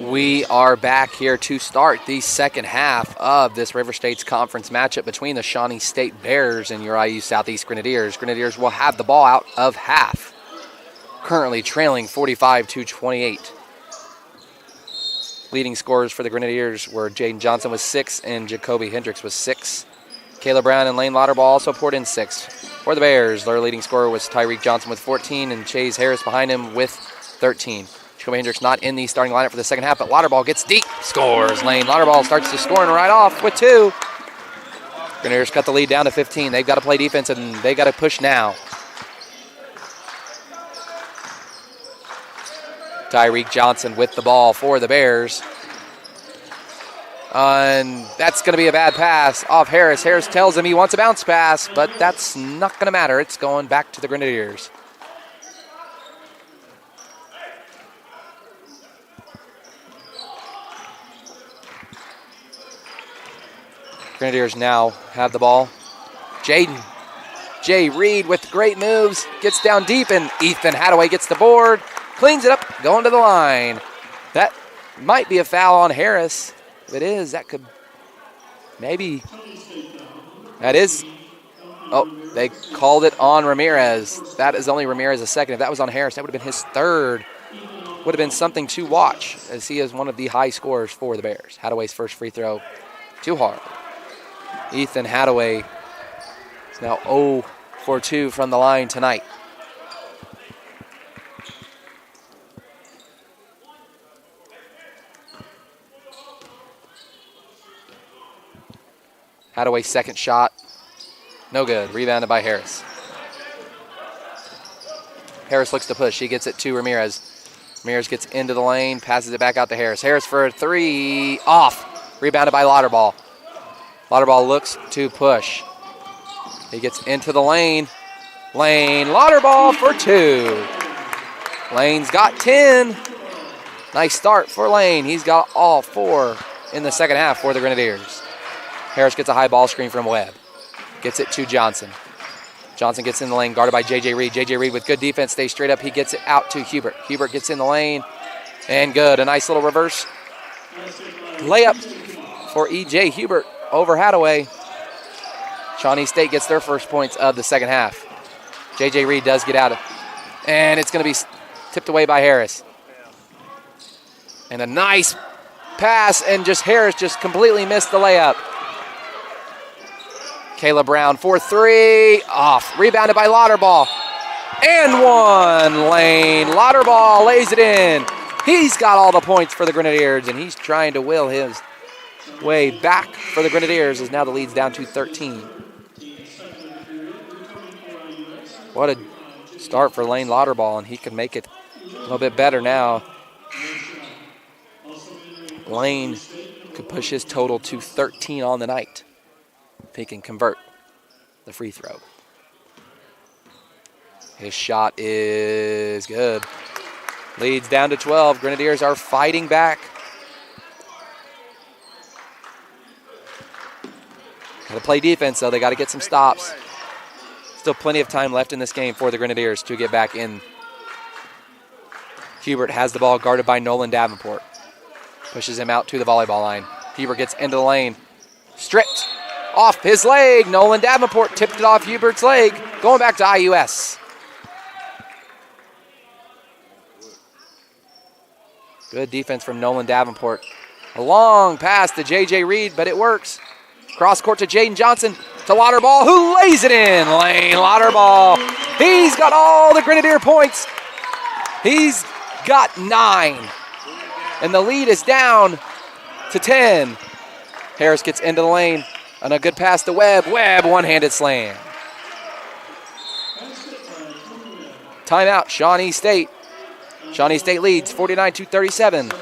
We are back here to start the second half of this River States Conference matchup between the Shawnee State Bears and your IU Southeast Grenadiers. Grenadiers will have the ball out of half, currently trailing 45-28. Leading scorers for the Grenadiers were Jaden Johnson with 6 and Jacoby Hendricks with 6. Kayla Brown and Lane Lauterball also poured in 6. For the Bears, their leading scorer was Tyreek Johnson with 14 and Chase Harris behind him with 13. Jacoby Hendricks not in the starting lineup for the second half, but Lauterball gets deep, scores. Lane Lauterball starts to score and right off with 2. Grenadiers cut the lead down to 15. They've got to play defense and they got to push now. Tyreek Johnson with the ball for the Bears. And that's going to be a bad pass off Harris. Harris tells him he wants a bounce pass, but that's not going to matter. It's going back to the Grenadiers. Grenadiers now have the ball. Jaden. Jay Reed with great moves. Gets down deep, and Ethan Hadaway gets the board. Cleans it up, going to the line. That might be a foul on Harris. If it is, that could maybe. That is. Oh, they called it on Ramirez. That is only Ramirez's second. If that was on Harris, that would have been his third. Would have been something to watch, as he is one of the high scorers for the Bears. Hadaway's first free throw, too hard. Ethan Hadaway is now 0 for 2 from the line tonight. Hadaway's second shot, no good. Rebounded by Harris. Harris looks to push. He gets it to Ramirez. Ramirez gets into the lane, passes it back out to Harris. Harris for a 3, off. Rebounded by Lauterball. Lauterball looks to push. He gets into the lane. Lane Lauterball for 2. Lane's got 10. Nice start for Lane. He's got all 4 in the second half for the Grenadiers. Harris gets a high ball screen from Webb. Gets it to Johnson. Johnson gets in the lane, guarded by J.J. Reed. J.J. Reed with good defense, stays straight up. He gets it out to Hubert. Hubert gets in the lane, and good. A nice little reverse layup for E.J. Hubert over Hadaway. Shawnee State gets their first points of the second half. J.J. Reed does get out of, and it's going to be tipped away by Harris. And a nice pass, and just Harris just completely missed the layup. Kayla Brown for 3, off. Rebounded by Lauterball. And 1. Lane Lauterball lays it in. He's got all the points for the Grenadiers, and he's trying to will his way back for the Grenadiers as now the lead's down to 13. What a start for Lane Lauterball, and he can make it a little bit better now. Lane could push his total to 13 on the night if he can convert the free throw. His shot is good. Leads down to 12. Grenadiers are fighting back. Got to play defense, though. They got to get some stops. Still plenty of time left in this game for the Grenadiers to get back in. Hubert has the ball, guarded by Nolan Davenport. Pushes him out to the volleyball line. Hubert gets into the lane. Stripped off his leg. Nolan Davenport tipped it off Hubert's leg. Going back to IUS. Good defense from Nolan Davenport. A long pass to J.J. Reed, but it works. Cross court to Jaden Johnson, to Lauterball, who lays it in. Lane Lauterball. He's got all the Grenadier points. He's got 9. And the lead is down to 10. Harris gets into the lane, and a good pass to Webb. Webb, one-handed slam. Timeout, Shawnee State. Shawnee State leads 49-37.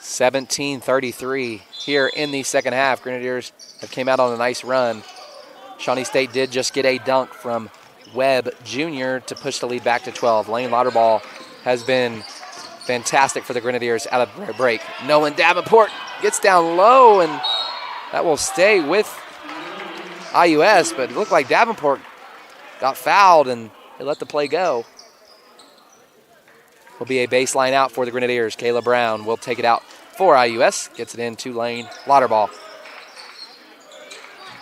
17-33 here in the second half. Grenadiers have came out on a nice run. Shawnee State did just get a dunk from Webb Jr. to push the lead back to 12. Lane Lauterball has been fantastic for the Grenadiers out of break. Nolan Davenport gets down low, and that will stay with IUS, but it looked like Davenport got fouled, and they let the play go. Will be a baseline out for the Grenadiers. Kayla Brown will take it out for IUS. Gets it into Lane Lauterball.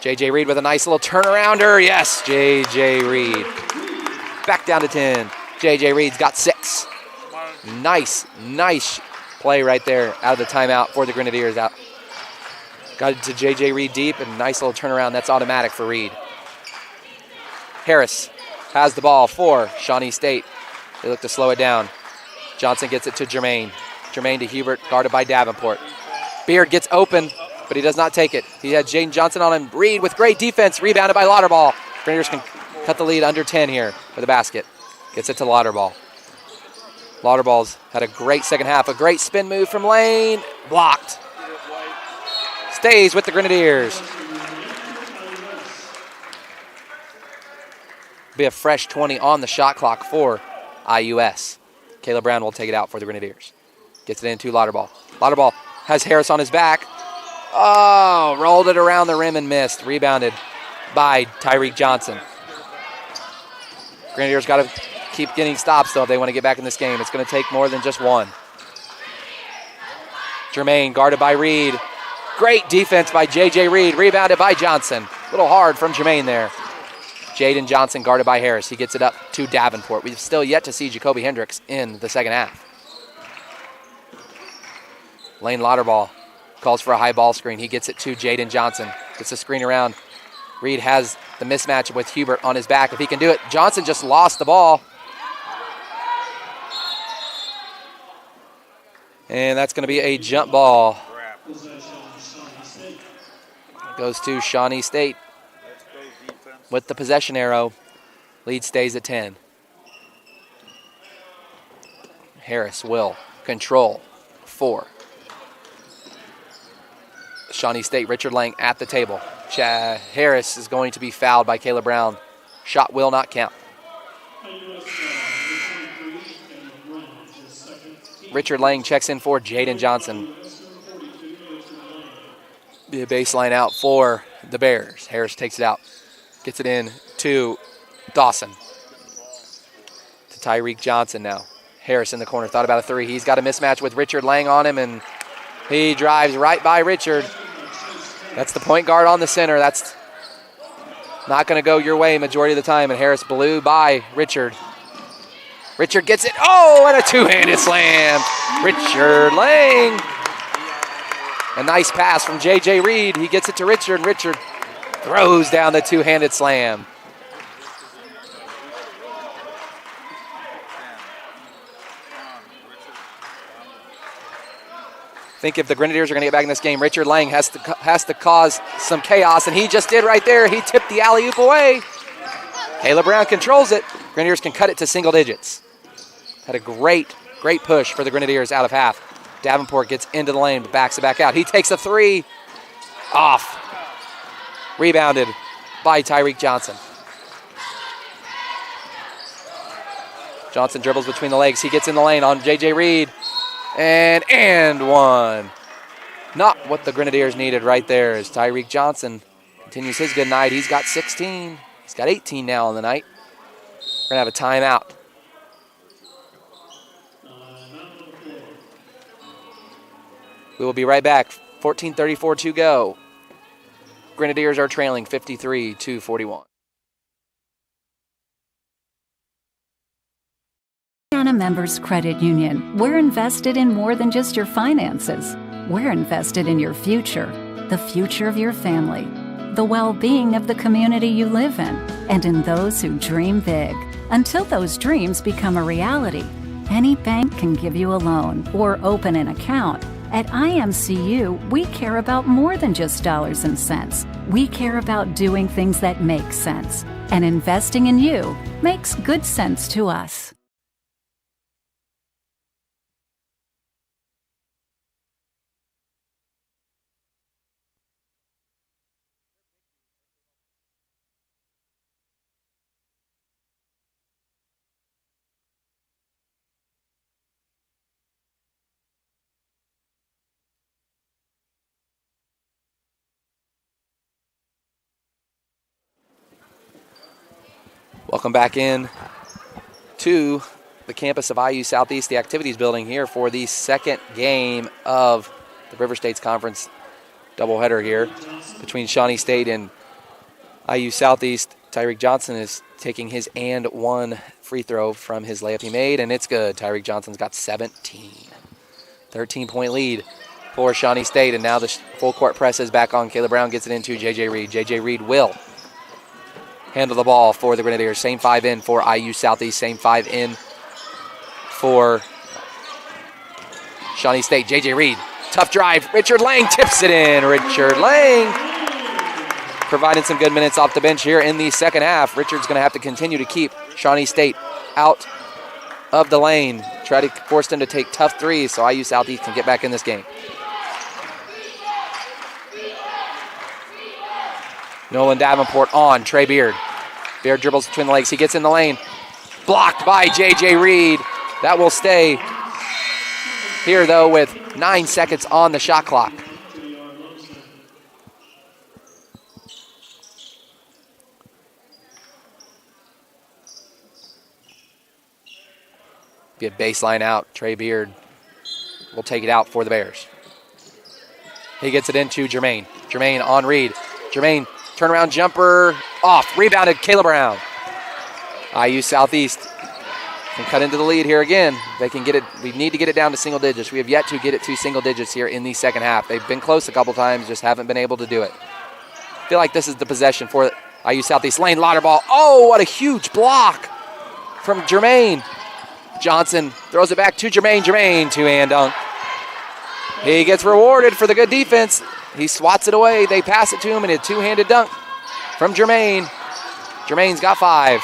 J.J. Reed with a nice little turnarounder. Yes, J.J. Reed. Back down to 10. J.J. Reed's got 6. Nice play right there out of the timeout for the Grenadiers. Out. Got it to J.J. Reed deep, and nice little turnaround. That's automatic for Reed. Harris has the ball for Shawnee State. They look to slow it down. Johnson gets it to Jermaine. Jermaine to Hubert, guarded by Davenport. Beard gets open, but he does not take it. He had Jaden Johnson on him. Reed with great defense, rebounded by Lauterball. Grenadiers can cut the lead under 10 here with a basket. Gets it to Lauterball. Lauterball's had a great second half. A great spin move from Lane. Blocked. Stays with the Grenadiers. Be a fresh 20 on the shot clock for IUS. Kayla Brown will take it out for the Grenadiers. Gets it into Lauterball. Lauterball has Harris on his back. Oh, rolled it around the rim and missed. Rebounded by Tyreek Johnson. Grenadiers got to keep getting stops, though, if they want to get back in this game. It's going to take more than just one. Jermaine guarded by Reed. Great defense by J.J. Reed. Rebounded by Johnson. A little hard from Jermaine there. Jaden Johnson guarded by Harris. He gets it up to Davenport. We've still yet to see Jacoby Hendricks in the second half. Lane Lauterball calls for a high ball screen. He gets it to Jaden Johnson. Gets the screen around. Reed has the mismatch with Hubert on his back. If he can do it, Johnson just lost the ball. And that's going to be a jump ball. Goes to Shawnee State. With the possession arrow, lead stays at 10. Harris will control 4. Shawnee State, Richard Lang at the table. Harris is going to be fouled by Kayla Brown. Shot will not count. Richard Lang checks in for Jaden Johnson. Be a baseline out for the Bears. Harris takes it out. Gets it in to Dawson. To Tyreek Johnson now. Harris in the corner. Thought about a 3. He's got a mismatch with Richard Lang on him, and he drives right by Richard. That's the point guard on the center. That's not going to go your way majority of the time, and Harris blew by Richard. Richard gets it. Oh, and a two-handed slam. Richard Lang. A nice pass from J.J. Reed. He gets it to Richard, and Richard throws down the two-handed slam. I think if the Grenadiers are going to get back in this game, Richard Lang has to cause some chaos, and he just did right there. He tipped the alley-oop away. Kayla Brown controls it. Grenadiers can cut it to single digits. Had a great push for the Grenadiers out of half. Davenport gets into the lane, but backs it back out. He takes a 3. Off. Rebounded by Tyreek Johnson. Johnson dribbles between the legs. He gets in the lane on J.J. Reed. And one. Not what the Grenadiers needed right there as Tyreek Johnson continues his good night. He's got 16. He's got 18 now on the night. We're going to have a timeout. We will be right back. 14:34 to go. Grenadiers are trailing 53-41. Louisiana Members Credit Union. We're invested in more than just your finances. We're invested in your future, the future of your family, the well-being of the community you live in, and in those who dream big. Until those dreams become a reality, any bank can give you a loan or open an account. At IMCU, we care about more than just dollars and cents. We care about doing things that make sense. And investing in you makes good sense to us. Welcome back in to the campus of IU Southeast, the activities building here for the second game of the River States Conference doubleheader here between Shawnee State and IU Southeast. Tyreek Johnson is taking his and one free throw from his layup he made, and it's good. Tyreek Johnson's got 17. 13-point lead for Shawnee State, and now the full court press is back on. Caleb Brown gets it into J.J. Reed. J.J. Reed will handle the ball for the Grenadiers. Same 5 in for IU Southeast. Same 5 in for Shawnee State. J.J. Reed, tough drive. Richard Lang tips it in. Richard Lang providing some good minutes off the bench here in the second half. Richard's going to have to continue to keep Shawnee State out of the lane. Try to force them to take tough threes so IU Southeast can get back in this game. Nolan Davenport on Trey Beard. Beard dribbles between the legs. He gets in the lane. Blocked by J.J. Reed. That will stay here, though, with 9 seconds on the shot clock. Get baseline out. Trey Beard will take it out for the Bears. He gets it into Jermaine. Jermaine on Reed. Jermaine, turnaround jumper, off. Rebounded, Caleb Brown. IU Southeast can cut into the lead here again. They can get it. We need to get it down to single digits. We have yet to get it to single digits here in the second half. They've been close a couple times, just haven't been able to do it. I feel like this is the possession for IU Southeast. Lane Lauterball. Oh, what a huge block from Jermaine. Johnson throws it back to Jermaine. Jermaine, two-hand dunk. He gets rewarded for the good defense. He swats it away. They pass it to him, and a two-handed dunk from Jermaine. Jermaine's got 5.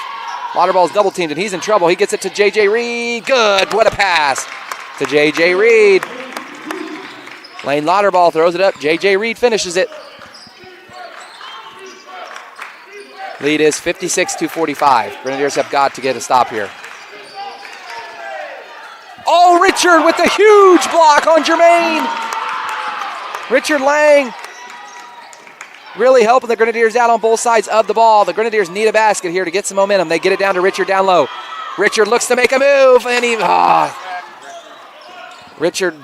Lauterball's double-teamed, and he's in trouble. He gets it to J.J. Reed. Good. What a pass to J.J. Reed. Lane Lauterball throws it up. J.J. Reed finishes it. Lead is 56-45. Grenadiers have got to get a stop here. Oh, Richard with a huge block on Jermaine. Richard Lang really helping the Grenadiers out on both sides of the ball. The Grenadiers need a basket here to get some momentum. They get it down to Richard down low. Richard looks to make a move, and Richard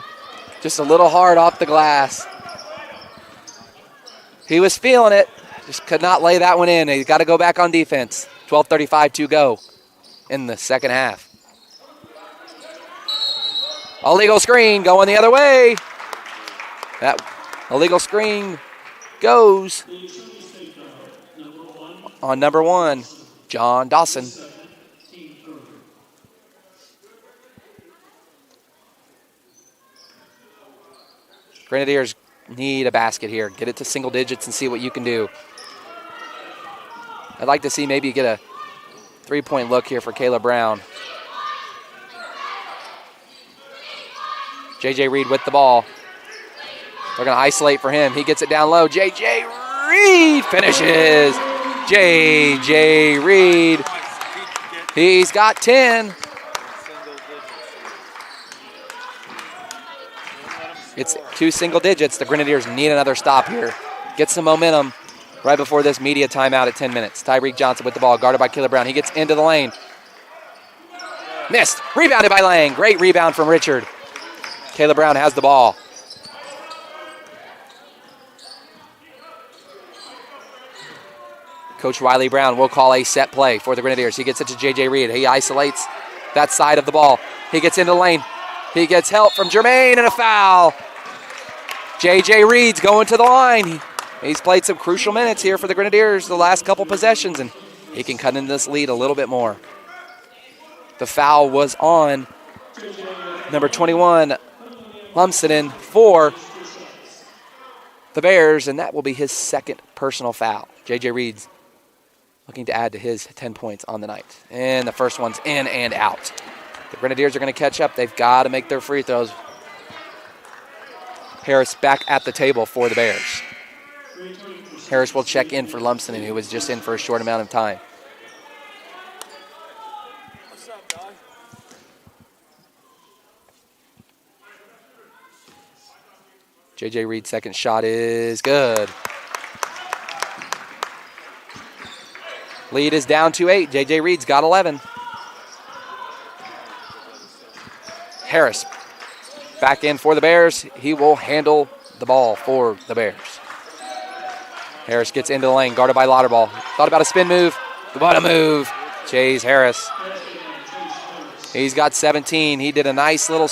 just a little hard off the glass. He was feeling it, just could not lay that one in. He's got to go back on defense. 12:35 to go in the second half. Illegal screen going the other way. That illegal screen goes on number 1, John Dawson. Grenadiers need a basket here. Get it to single digits and see what you can do. I'd like to see maybe get a 3-point look here for Caleb Brown. J.J. Reed with the ball. They're going to isolate for him. He gets it down low. J.J. Reed finishes. J.J. Reed. He's got 10. It's 2 single digits. The Grenadiers need another stop here. Get some momentum right before this media timeout at 10 minutes. Tyreek Johnson with the ball, guarded by Caleb Brown. He gets into the lane. Missed. Rebounded by Lang. Great rebound from Richard. Caleb Brown has the ball. Coach Wiley Brown will call a set play for the Grenadiers. He gets it to J.J. Reed. He isolates that side of the ball. He gets into the lane. He gets help from Jermaine and a foul. J.J. Reed's going to the line. He's played some crucial minutes here for the Grenadiers the last couple possessions, and he can cut into this lead a little bit more. The foul was on number 21, Lumsden, for the Bears, and that will be his second personal foul. J.J. Reed's looking to add to his 10 points on the night. And the first one's in and out. The Grenadiers are going to catch up. They've got to make their free throws. Harris back at the table for the Bears. Harris will check in for Lumsden, who was just in for a short amount of time. J.J. Reed's second shot is good. Lead is down to 8. J.J. Reed's got 11. Harris back in for the Bears. He will handle the ball for the Bears. Harris gets into the lane, guarded by Lauterball. Thought about a spin move. What a move. Chase Harris. He's got 17. He did a nice little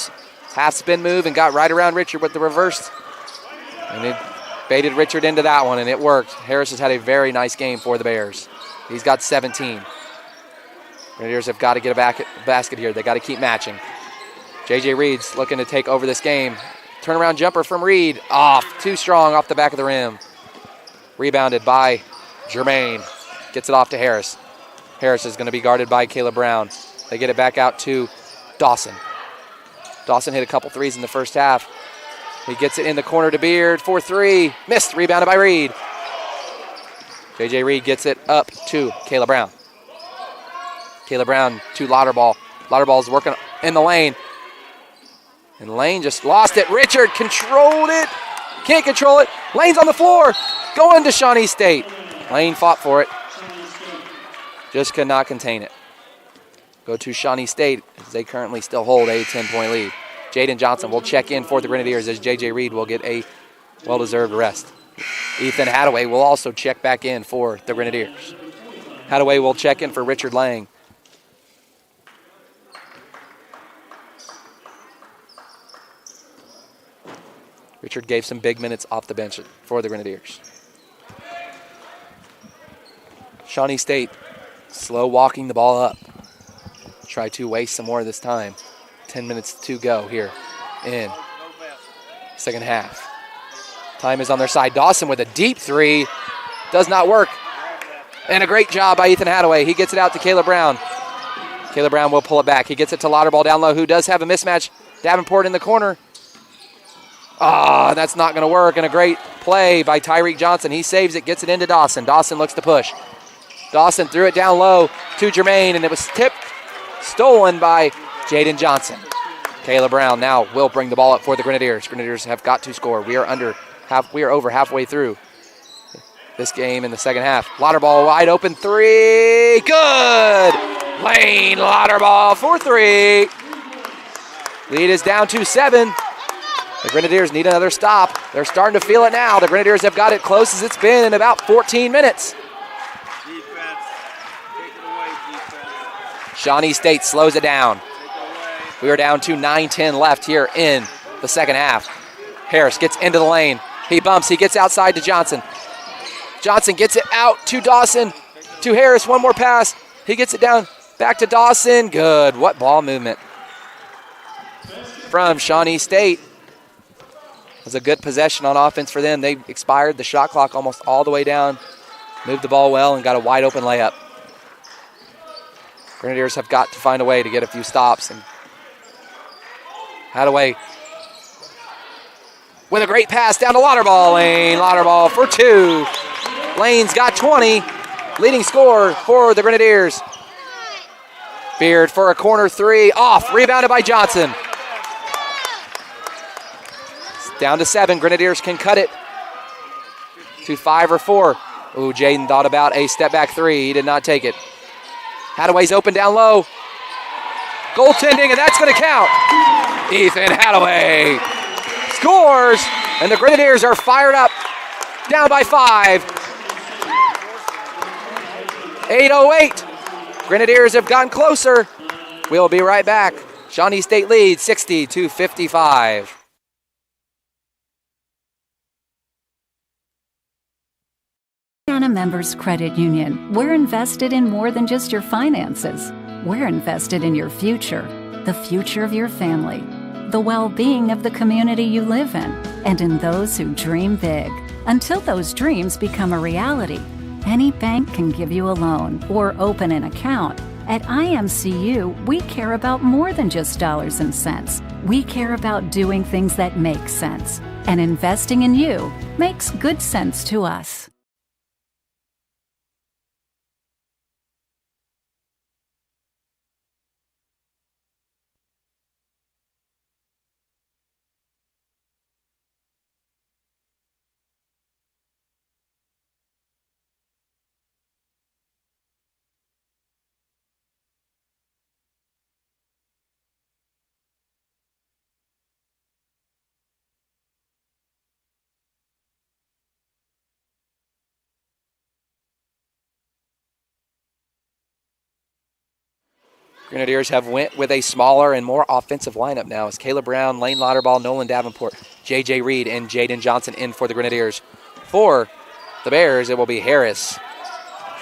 half spin move and got right around Richard with the reverse. And it baited Richard into that one, and it worked. Harris has had a very nice game for the Bears. He's got 17. Grenadiers have got to get a basket here. They got to keep matching. J.J. Reed's looking to take over this game. Turnaround jumper from Reed. Off. Too strong off the back of the rim. Rebounded by Jermaine. Gets it off to Harris. Harris is going to be guarded by Caleb Brown. They get it back out to Dawson. Dawson hit a couple threes in the first half. He gets it in the corner to Beard for 3. Missed. Rebounded by Reed. J.J. Reed gets it up to Caleb Brown. Caleb Brown to Lauterball. Lauterball's working in the lane. And Lane just lost it. Richard controlled it. Can't control it. Lane's on the floor. Going to Shawnee State. Lane fought for it. Just could not contain it. Go to Shawnee State as they currently still hold a 10-point lead. Jaden Johnson will check in for the Grenadiers as J.J. Reed will get a well-deserved rest. Ethan Hadaway will also check back in for the Grenadiers. Hadaway will check in for Richard Lang. Richard gave some big minutes off the bench for the Grenadiers. Shawnee State slow walking the ball up. Try to waste some more this time. 10 minutes to go here in second half. Time is on their side. Dawson with a deep 3. Does not work. And a great job by Ethan Hadaway. He gets it out to Caleb Brown. Caleb Brown will pull it back. He gets it to Lauterball down low, who does have a mismatch. Davenport in the corner. That's not going to work. And a great play by Tyreek Johnson. He saves it, gets it into Dawson. Dawson looks to push. Dawson threw it down low to Jermaine, and it was tipped, stolen by Jaden Johnson. Caleb Brown now will bring the ball up for the Grenadiers. Grenadiers have got to score. We are over halfway through this game in the second half. Lauterball wide open 3. Good! Lane Lauterball for 3. Lead is down to 7. The Grenadiers need another stop. They're starting to feel it now. The Grenadiers have got it close as it's been in about 14 minutes. Defense. Take it away, defense. Shawnee State slows it down. We are down to 9-10 left here in the second half. Harris gets into the lane. He bumps. He gets outside to Johnson. Johnson gets it out to Dawson. To Harris. One more pass. He gets it down back to Dawson. Good. What ball movement from Shawnee State. It was a good possession on offense for them. They expired the shot clock almost all the way down. Moved the ball well and got a wide open layup. Grenadiers have got to find a way to get a few stops. And Hadaway with a great pass down to Lauterball. Lane Lauterball for 2. Lane's got 20. Leading scorer for the Grenadiers. Beard for a corner 3. Off. Rebounded by Johnson. It's down to 7. Grenadiers can cut it to 5 or 4. Ooh, Jaden thought about a step back 3. He did not take it. Hadaway's open down low. Goaltending, and that's going to count. Ethan Hadaway scores, and the Grenadiers are fired up. Down by 5. 8:08. Grenadiers have gotten closer. We'll be right back. Shawnee State leads 60-55. Louisiana Members Credit Union, we're invested in more than just your finances. We're invested in your future, the future of your family, the well-being of the community you live in, and in those who dream big. Until those dreams become a reality, any bank can give you a loan or open an account. At IMCU, we care about more than just dollars and cents. We care about doing things that make sense. And investing in you makes good sense to us. Grenadiers have went with a smaller and more offensive lineup now as Caleb Brown, Lane Lauterball, Nolan Davenport, J.J. Reed, and Jaden Johnson in for the Grenadiers. For the Bears, it will be Harris,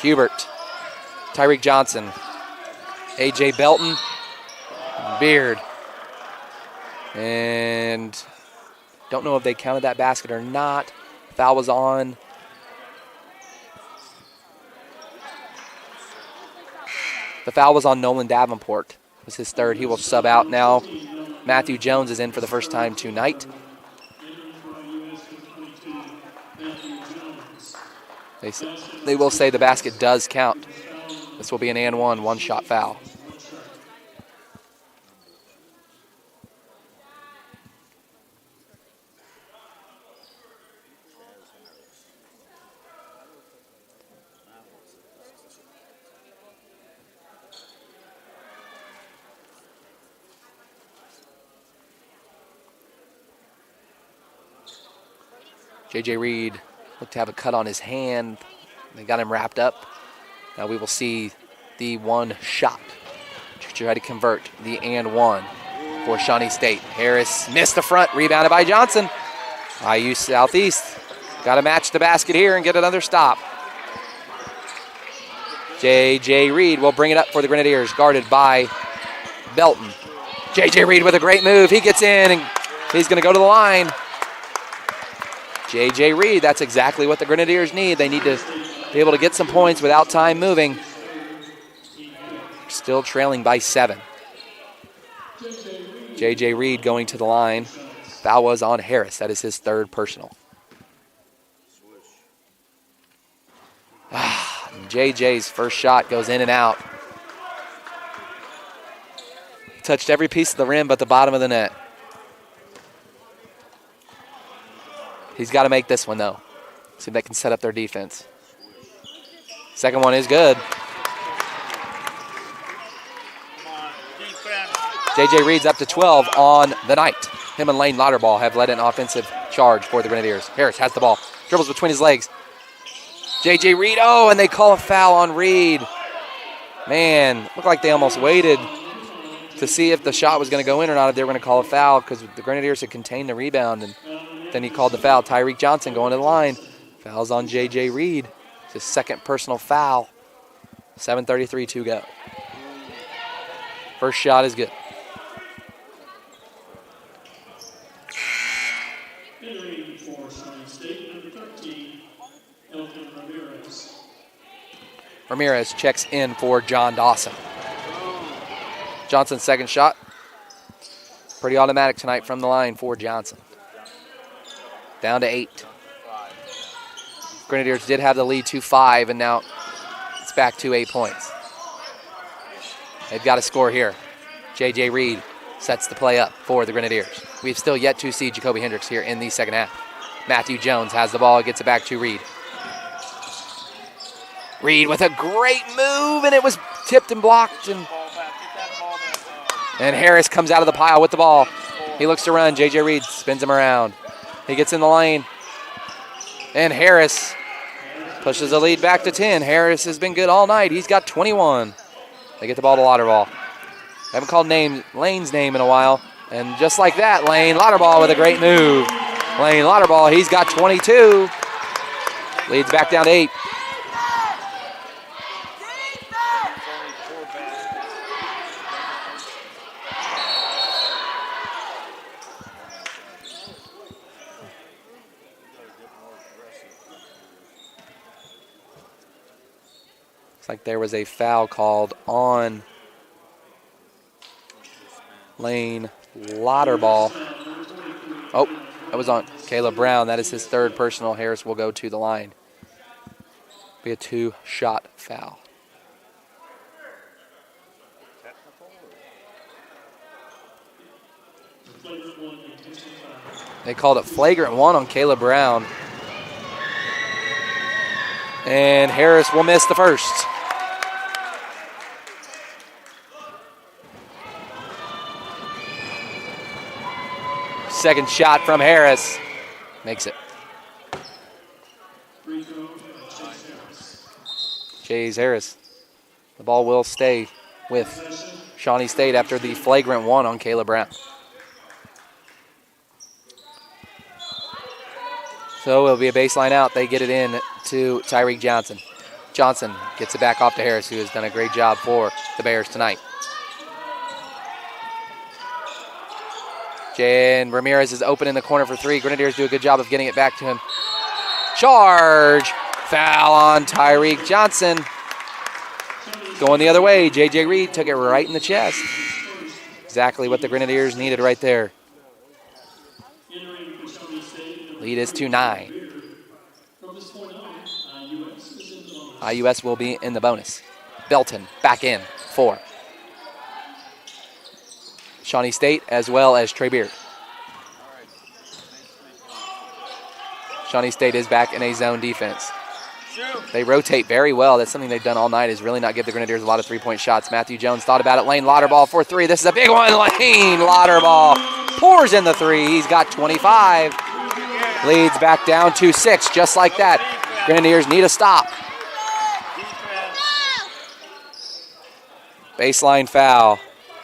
Hubert, Tyreek Johnson, A.J. Belton, Beard. And don't know if they counted that basket or not. Foul was on. The foul was on Nolan Davenport. It was his third. He will sub out now. Matthew Jones is in for the first time tonight. They will say the basket does count. This will be an and one-shot foul. J.J. Reed looked to have a cut on his hand. They got him wrapped up. Now we will see the one shot to try to convert the and one for Shawnee State. Harris missed the front, rebounded by Johnson. IU Southeast got to match the basket here and get another stop. J.J. Reed will bring it up for the Grenadiers, guarded by Belton. J.J. Reed with a great move. He gets in and he's going to go to the line. J.J. Reed, that's exactly what the Grenadiers need. They need to be able to get some points without time moving. Still trailing by 7. J.J. Reed going to the line. Foul was on Harris. That is his third personal. J.J.'s first shot goes in and out. Touched every piece of the rim but the bottom of the net. He's got to make this one, though. See if they can set up their defense. Second one is good. J.J. Reed's up to 12 on the night. Him and Lane Lauterball have led an offensive charge for the Grenadiers. Harris has the ball. Dribbles between his legs. J.J. Reed, and they call a foul on Reed. Man, looked like they almost waited to see if the shot was going to go in or not, if they were going to call a foul, because the Grenadiers had contained the rebound, and then he called the foul. Tyreek Johnson going to the line. Foul's on J.J. Reed. It's his second personal foul. 7:33 to go. First shot is good. Entering for Shawnee State, number 13, Elton Ramirez. Ramirez checks in for John Dawson. Johnson's second shot. Pretty automatic tonight from the line for Johnson. Down to 8. Grenadiers did have the lead to 5, and now it's back to 8 points. They've got to score here. J.J. Reed sets the play up for the Grenadiers. We've still yet to see Jacoby Hendricks here in the second half. Matthew Jones has the ball, gets it back to Reed. Reed with a great move, and it was tipped and blocked. And Harris comes out of the pile with the ball. He looks to run. J.J. Reed spins him around. He gets in the lane. And Harris pushes the lead back to 10. Harris has been good all night. He's got 21. They get the ball to Lauterball. Haven't called Lane's name in a while. And just like that, Lane Lauterball with a great move. Lane Lauterball, he's got 22. Leads back down to 8. Like there was a foul called on Lane Lauterball. Oh, that was on Caleb Brown. That is his third personal. Harris will go to the line. Be a 2-shot foul. They called it flagrant 1 on Caleb Brown. And Harris will miss the first. Second shot from Harris. Makes it. Chase Harris. The ball will stay with Shawnee State after the flagrant one on Kayla Brown. So it'll be a baseline out. They get it in to Tyreek Johnson. Johnson gets it back off to Harris, who has done a great job for the Bears tonight. Jan Ramirez is open in the corner for three. Grenadiers do a good job of getting it back to him. Charge! Foul on Tyreek Johnson. Going the other way, J.J. Reed took it right in the chest. Exactly what the Grenadiers needed right there. Lead is 2-9. IUS will be in the bonus. Belton back in, 4. Shawnee State as well as Trey Beard. Shawnee State is back in a zone defense. They rotate very well. That's something they've done all night, is really not give the Grenadiers a lot of three-point shots. Matthew Jones thought about it. Lane Lauterball for 3. This is a big one. Lane Lauterball pours in the 3. He's got 25. Leads back down to 6, just like that. Grenadiers need a stop. Baseline foul.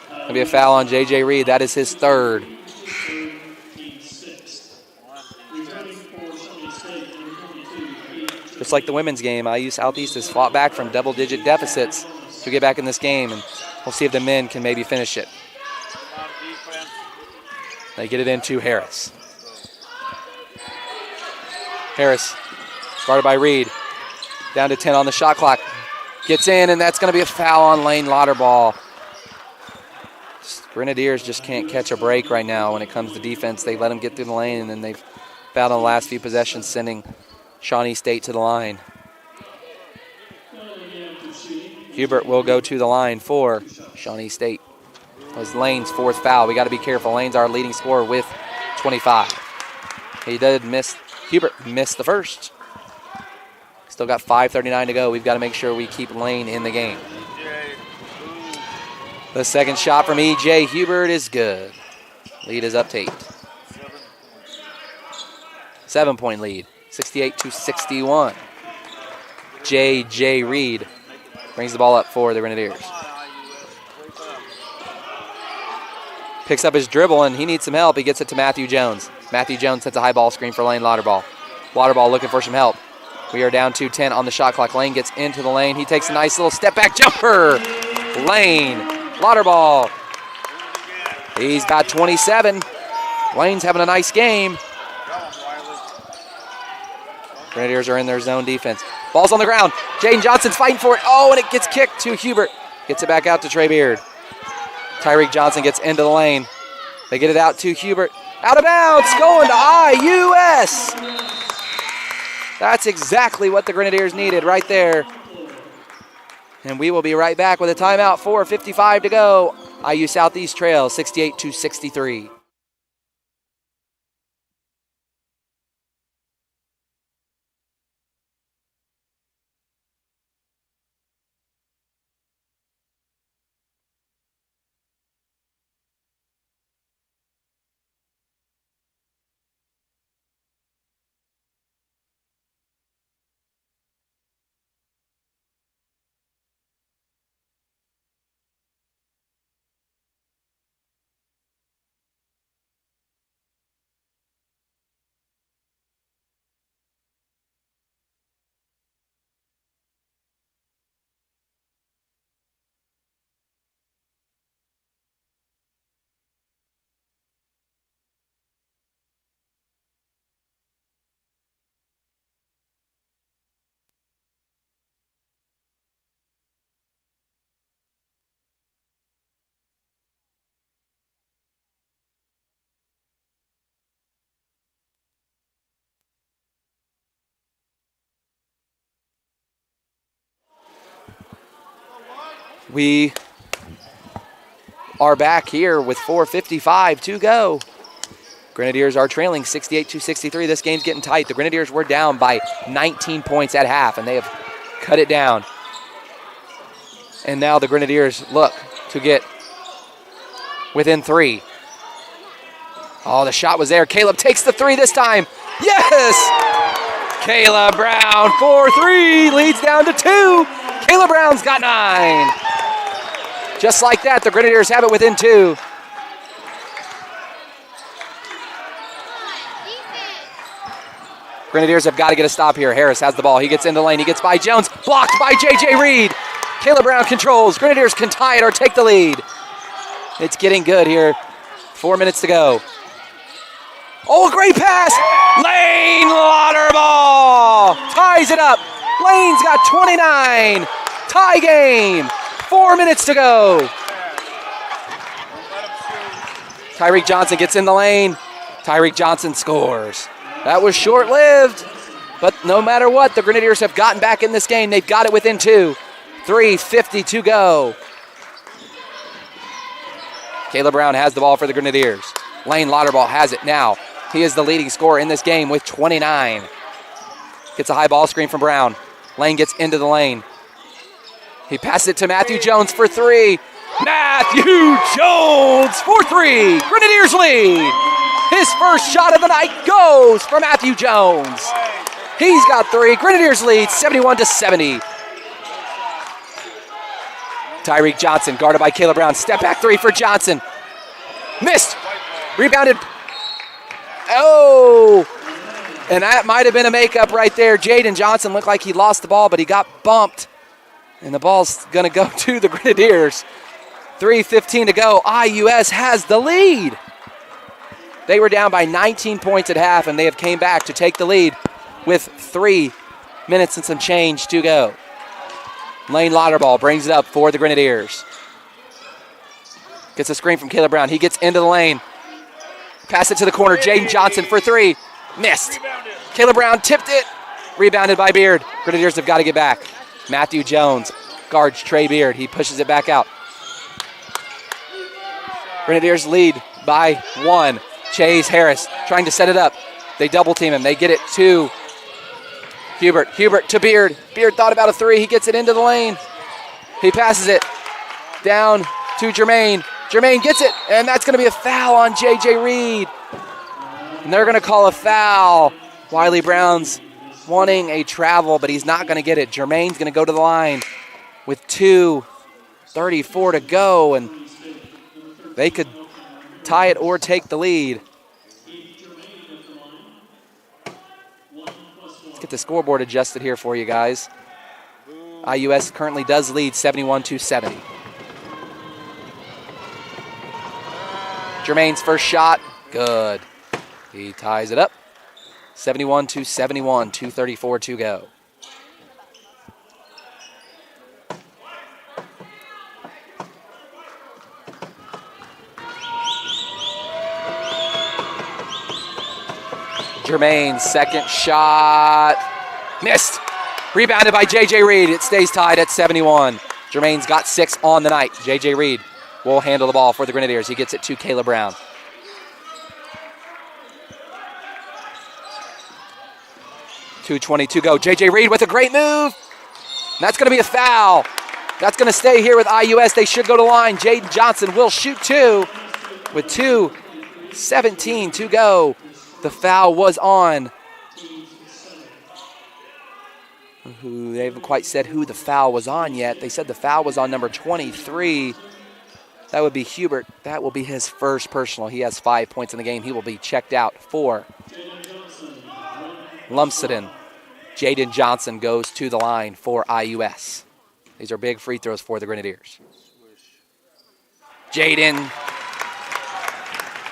Going to be a foul on J.J. Reed. That is his 3rd. Just like the women's game, IU Southeast has fought back from double-digit deficits to get back in this game, and we'll see if the men can maybe finish it. They get it into Harris. Harris, guarded by Reed. Down to 10 on the shot clock. Gets in, and that's going to be a foul on Lane Lauterball. Grenadiers just can't catch a break right now when it comes to defense. They let them get through the lane, and then they've fouled on the last few possessions, sending Shawnee State to the line. Hubert will go to the line for Shawnee State. That was Lane's 4th foul. We got to be careful. Lane's our leading scorer with 25. He did miss. Hubert missed the first. Still got 5:39 to go. We've got to make sure we keep Lane in the game. The second shot from E.J. Hubert is good. Lead is up to 8. 7-point lead, 68-61. J.J. Reed brings the ball up for the Grenadiers. Picks up his dribble, and he needs some help. He gets it to Matthew Jones. Matthew Jones sets a high ball screen for Lane Lauterball. Lauterball looking for some help. We are down to 10 on the shot clock. Lane gets into the lane. He takes a nice little step-back jumper. Lane Lauterball. He's got 27. Lane's having a nice game. Grenadiers are in their zone defense. Ball's on the ground. Jaden Johnson's fighting for it. Oh, and it gets kicked to Hubert. Gets it back out to Trey Beard. Tyreek Johnson gets into the lane. They get it out to Hubert. Out of bounds, going to IUS. That's exactly what the Grenadiers needed right there. And we will be right back with a timeout. 4:55 to go. IU Southeast trails 68-63. We are back here with 4:55 to go. Grenadiers are trailing 68-63. This game's getting tight. The Grenadiers were down by 19 points at half, and they have cut it down. And now the Grenadiers look to get within 3. Oh, the shot was there. Caleb takes the 3 this time. Yes! Kayla Brown for 3, leads down to 2. Kayla Brown's got 9. Just like that, the Grenadiers have it within 2. Grenadiers have got to get a stop here. Harris has the ball. He gets in the lane. He gets by Jones. Blocked by J.J. Reed. Caleb Brown controls. Grenadiers can tie it or take the lead. It's getting good here. 4 minutes to go. Oh, great pass. Lane Lauterball ties it up. Lane's got 29. Tie game. 4 minutes to go. Tyreek Johnson gets in the lane. Tyreek Johnson scores. That was short-lived, but no matter what, the Grenadiers have gotten back in this game. They've got it within 2. 3:50 to go. Caleb Brown has the ball for the Grenadiers. Lane Lauterball has it now. He is the leading scorer in this game with 29. Gets a high ball screen from Brown. Lane gets into the lane. He passes it to Matthew Jones for 3. Matthew Jones for 3. Grenadiers lead. His first shot of the night goes for Matthew Jones. He's got 3. Grenadiers lead 71-70. Tyreek Johnson guarded by Caleb Brown. Step back 3 for Johnson. Missed. Rebounded. Oh. And that might have been a makeup right there. Jaden Johnson looked like he lost the ball, but he got bumped. And the ball's going to go to the Grenadiers. 3:15 to go. IUS has the lead. They were down by 19 points at half, and they have came back to take the lead with 3 minutes and some change to go. Lane Lauterball brings it up for the Grenadiers. Gets a screen from Caleb Brown. He gets into the lane. Pass it to the corner. Jaden Johnson for 3. Missed. Caleb Brown tipped it. Rebounded by Beard. Grenadiers have got to get back. Matthew Jones guards Trey Beard. He pushes it back out. Grenadiers lead by 1. Chase Harris trying to set it up. They double team him. They get it to Hubert. Hubert to Beard. Beard thought about a 3. He gets it into the lane. He passes it down to Jermaine. Jermaine gets it, and that's going to be a foul on J.J. Reed. And they're going to call a foul. Wiley Brown's wanting a travel, but he's not going to get it. Jermaine's going to go to the line with 2:34 to go, and they could tie it or take the lead. Let's get the scoreboard adjusted here for you guys. IUS currently does lead 71-70. Jermaine's first shot, good. He ties it up. 71-71, 2:34 to go. Jermaine's second shot, missed. Rebounded by J.J. Reed. It stays tied at 71. Jermaine's got 6 on the night. J.J. Reed will handle the ball for the Grenadiers. He gets it to Caleb Brown. .220 to go. J.J. Reed with a great move. And that's going to be a foul. That's going to stay here with IUS. They should go to line. Jaden Johnson will shoot 2 with 2:17 to go. The foul was on. They haven't quite said who the foul was on yet. They said the foul was on number 23. That would be Hubert. That will be his first personal. He has 5 points in the game. He will be checked out for Lumsden. Jaden Johnson goes to the line for IUS. These are big free throws for the Grenadiers. Jaden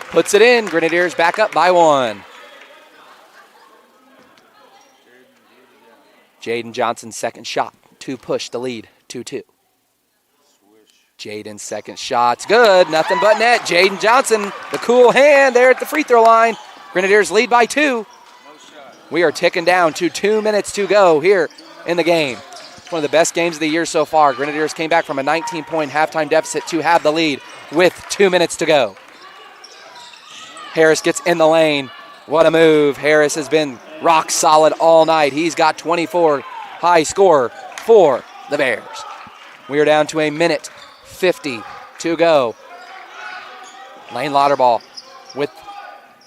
puts it in. Grenadiers back up by 1. Jaden Johnson's second shot to push the lead 2-2. Jaden's second shot's good. Nothing but net. Jaden Johnson, the cool hand there at the free throw line. Grenadiers lead by 2. We are ticking down to 2 minutes to go here in the game. It's one of the best games of the year so far. Grenadiers came back from a 19-point halftime deficit to have the lead with 2 minutes to go. Harris gets in the lane. What a move. Harris has been rock solid all night. He's got 24, high score for the Bears. We are down to a minute 50 to go. Lane Lauterball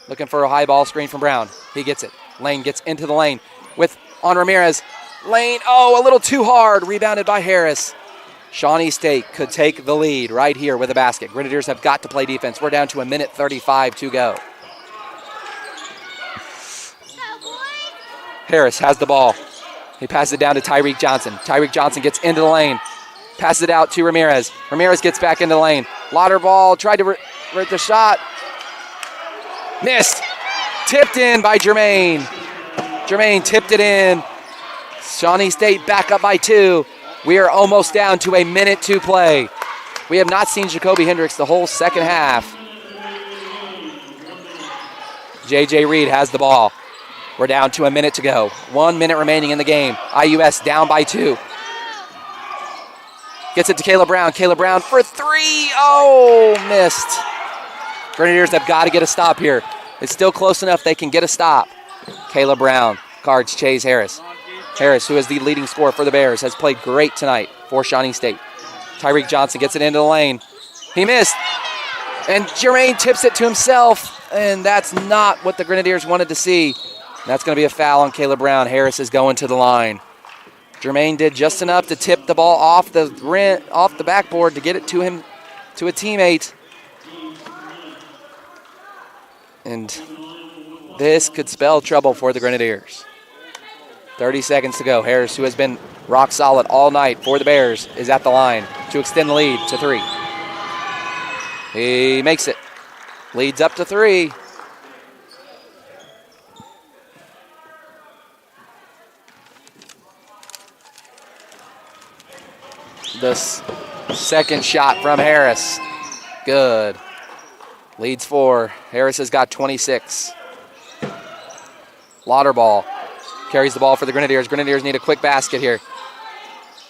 looking for a high ball screen from Brown. He gets it. Lane gets into the lane on Ramirez. Lane, a little too hard. Rebounded by Harris. Shawnee State could take the lead right here with a basket. Grenadiers have got to play defense. We're down to 1:35 to go. Harris has the ball. He passes it down to Tyreek Johnson. Tyreek Johnson gets into the lane. Passes it out to Ramirez. Ramirez gets back into the lane. Lauder ball, tried to hit the shot. Missed. Tipped in by Jermaine. Jermaine tipped it in. Shawnee State back up by 2. We are almost down to 1 minute to play. We have not seen Jacoby Hendricks the whole second half. J.J. Reed has the ball. We're down to 1 minute to go. 1 minute remaining in the game. IUS down by 2. Gets it to Kayla Brown. Kayla Brown for 3. Oh, missed. Grenadiers have got to get a stop here. It's still close enough they can get a stop. Kayla Brown guards Chase Harris. Harris, who is the leading scorer for the Bears, has played great tonight for Shawnee State. Tyreek Johnson gets it into the lane. He missed. And Jermaine tips it to himself, and that's not what the Grenadiers wanted to see. That's going to be a foul on Kayla Brown. Harris is going to the line. Jermaine did just enough to tip the ball off the backboard to get it to him, to a teammate. And this could spell trouble for the Grenadiers. 30 seconds to go. Harris, who has been rock solid all night for the Bears, is at the line to extend the lead to 3. He makes it. Leads up to 3. This second shot from Harris. Good. Leads 4. Harris has got 26. Lauderball carries the ball for the Grenadiers. Grenadiers need a quick basket here.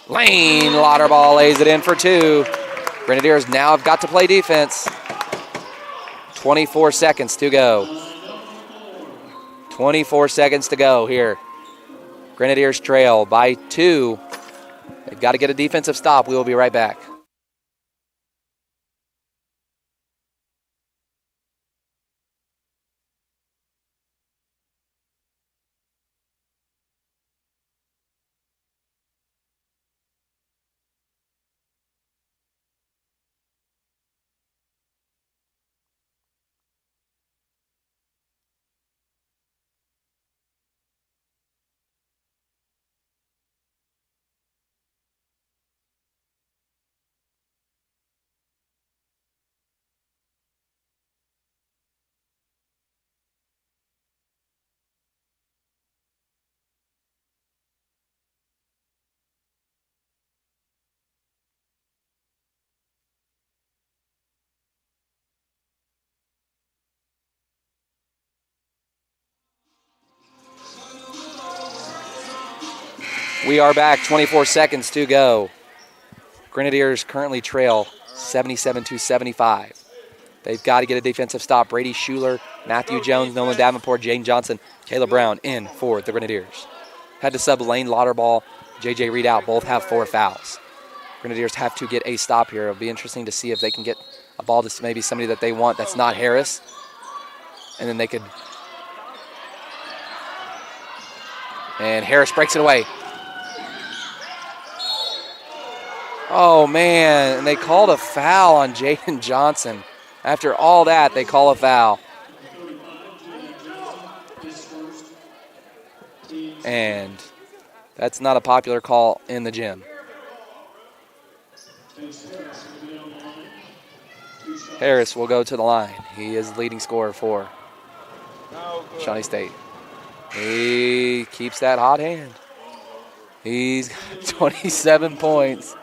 Lane Lauderball lays it in for 2. Grenadiers now have got to play defense. 24 seconds to go. 24 seconds to go here. Grenadiers trail by 2. They've got to get a defensive stop. We will be right back. We are back, 24 seconds to go. Grenadiers currently trail 77-75. They've got to get a defensive stop. Brady Schuler, Matthew Jones, Nolan Davenport, Jane Johnson, Kayla Brown in for the Grenadiers. Had to sub Lane Lauderball, J.J. Reed out. Both have 4 fouls. Grenadiers have to get a stop here. It'll be interesting to see if they can get a ball to maybe somebody that they want that's not Harris. And then they could. And Harris breaks it away. Oh, man, and they called a foul on Jaden Johnson. After all that, they call a foul. And that's not a popular call in the gym. Harris will go to the line. He is the leading scorer for Shawnee State. He keeps that hot hand. He's got 27 points.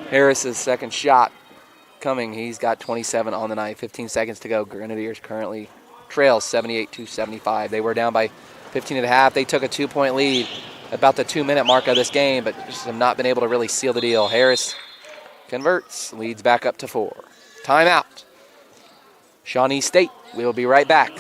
Harris's second shot coming. He's got 27 on the night. 15 seconds to go. Grenadiers currently trail 78-75. They were down by 15 at a half. They took a 2-point lead about the 2-minute mark of this game, but just have not been able to really seal the deal. Harris converts, leads back up to 4. Timeout. Shawnee State. We will be right back.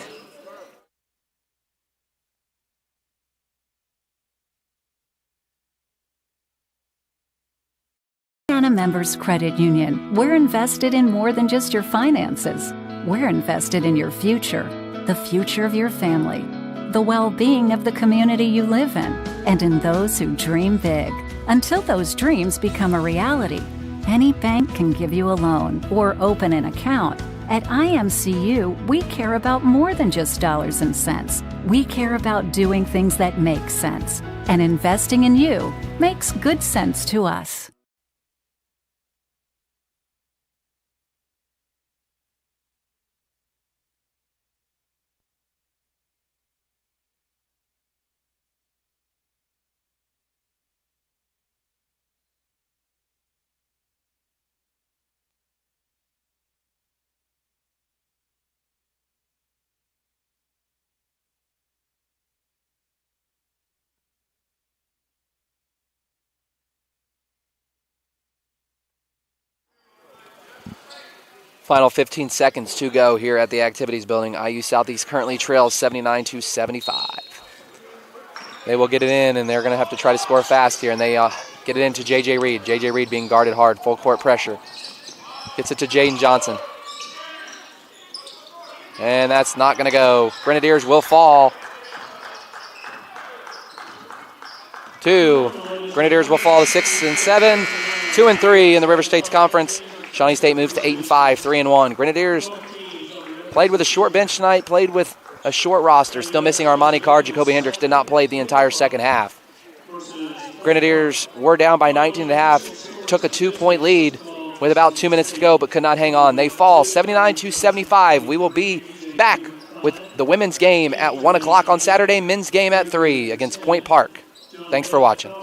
Members Credit Union. We're invested in more than just your finances. We're invested in your future, the future of your family, the well-being of the community you live in, and in those who dream big. Until those dreams become a reality, any bank can give you a loan or open an account. At IMCU, we care about more than just dollars and cents. We care about doing things that make sense. And investing in you makes good sense to us. Final 15 seconds to go here at the Activities Building. IU Southeast currently trails 79-75. They will get it in, and they're going to have to try to score fast here, and they get it into J.J. Reed. J.J. Reed being guarded hard, full court pressure. Gets it to Jaden Johnson. And that's not going to go. Grenadiers will fall. 2. Grenadiers will fall to 6 and 7, 2 and 3 in the River States Conference. Shawnee State moves to 8 and 5, 3 and 1. Grenadiers played with a short bench tonight, played with a short roster. Still missing Armani Carr. Jacoby Hendricks did not play the entire second half. Grenadiers were down by 19 and a half, took a 2-point lead with about 2 minutes to go, but could not hang on. They fall 79-75. We will be back with the women's game at 1 o'clock on Saturday, men's game at 3 against Point Park. Thanks for watching.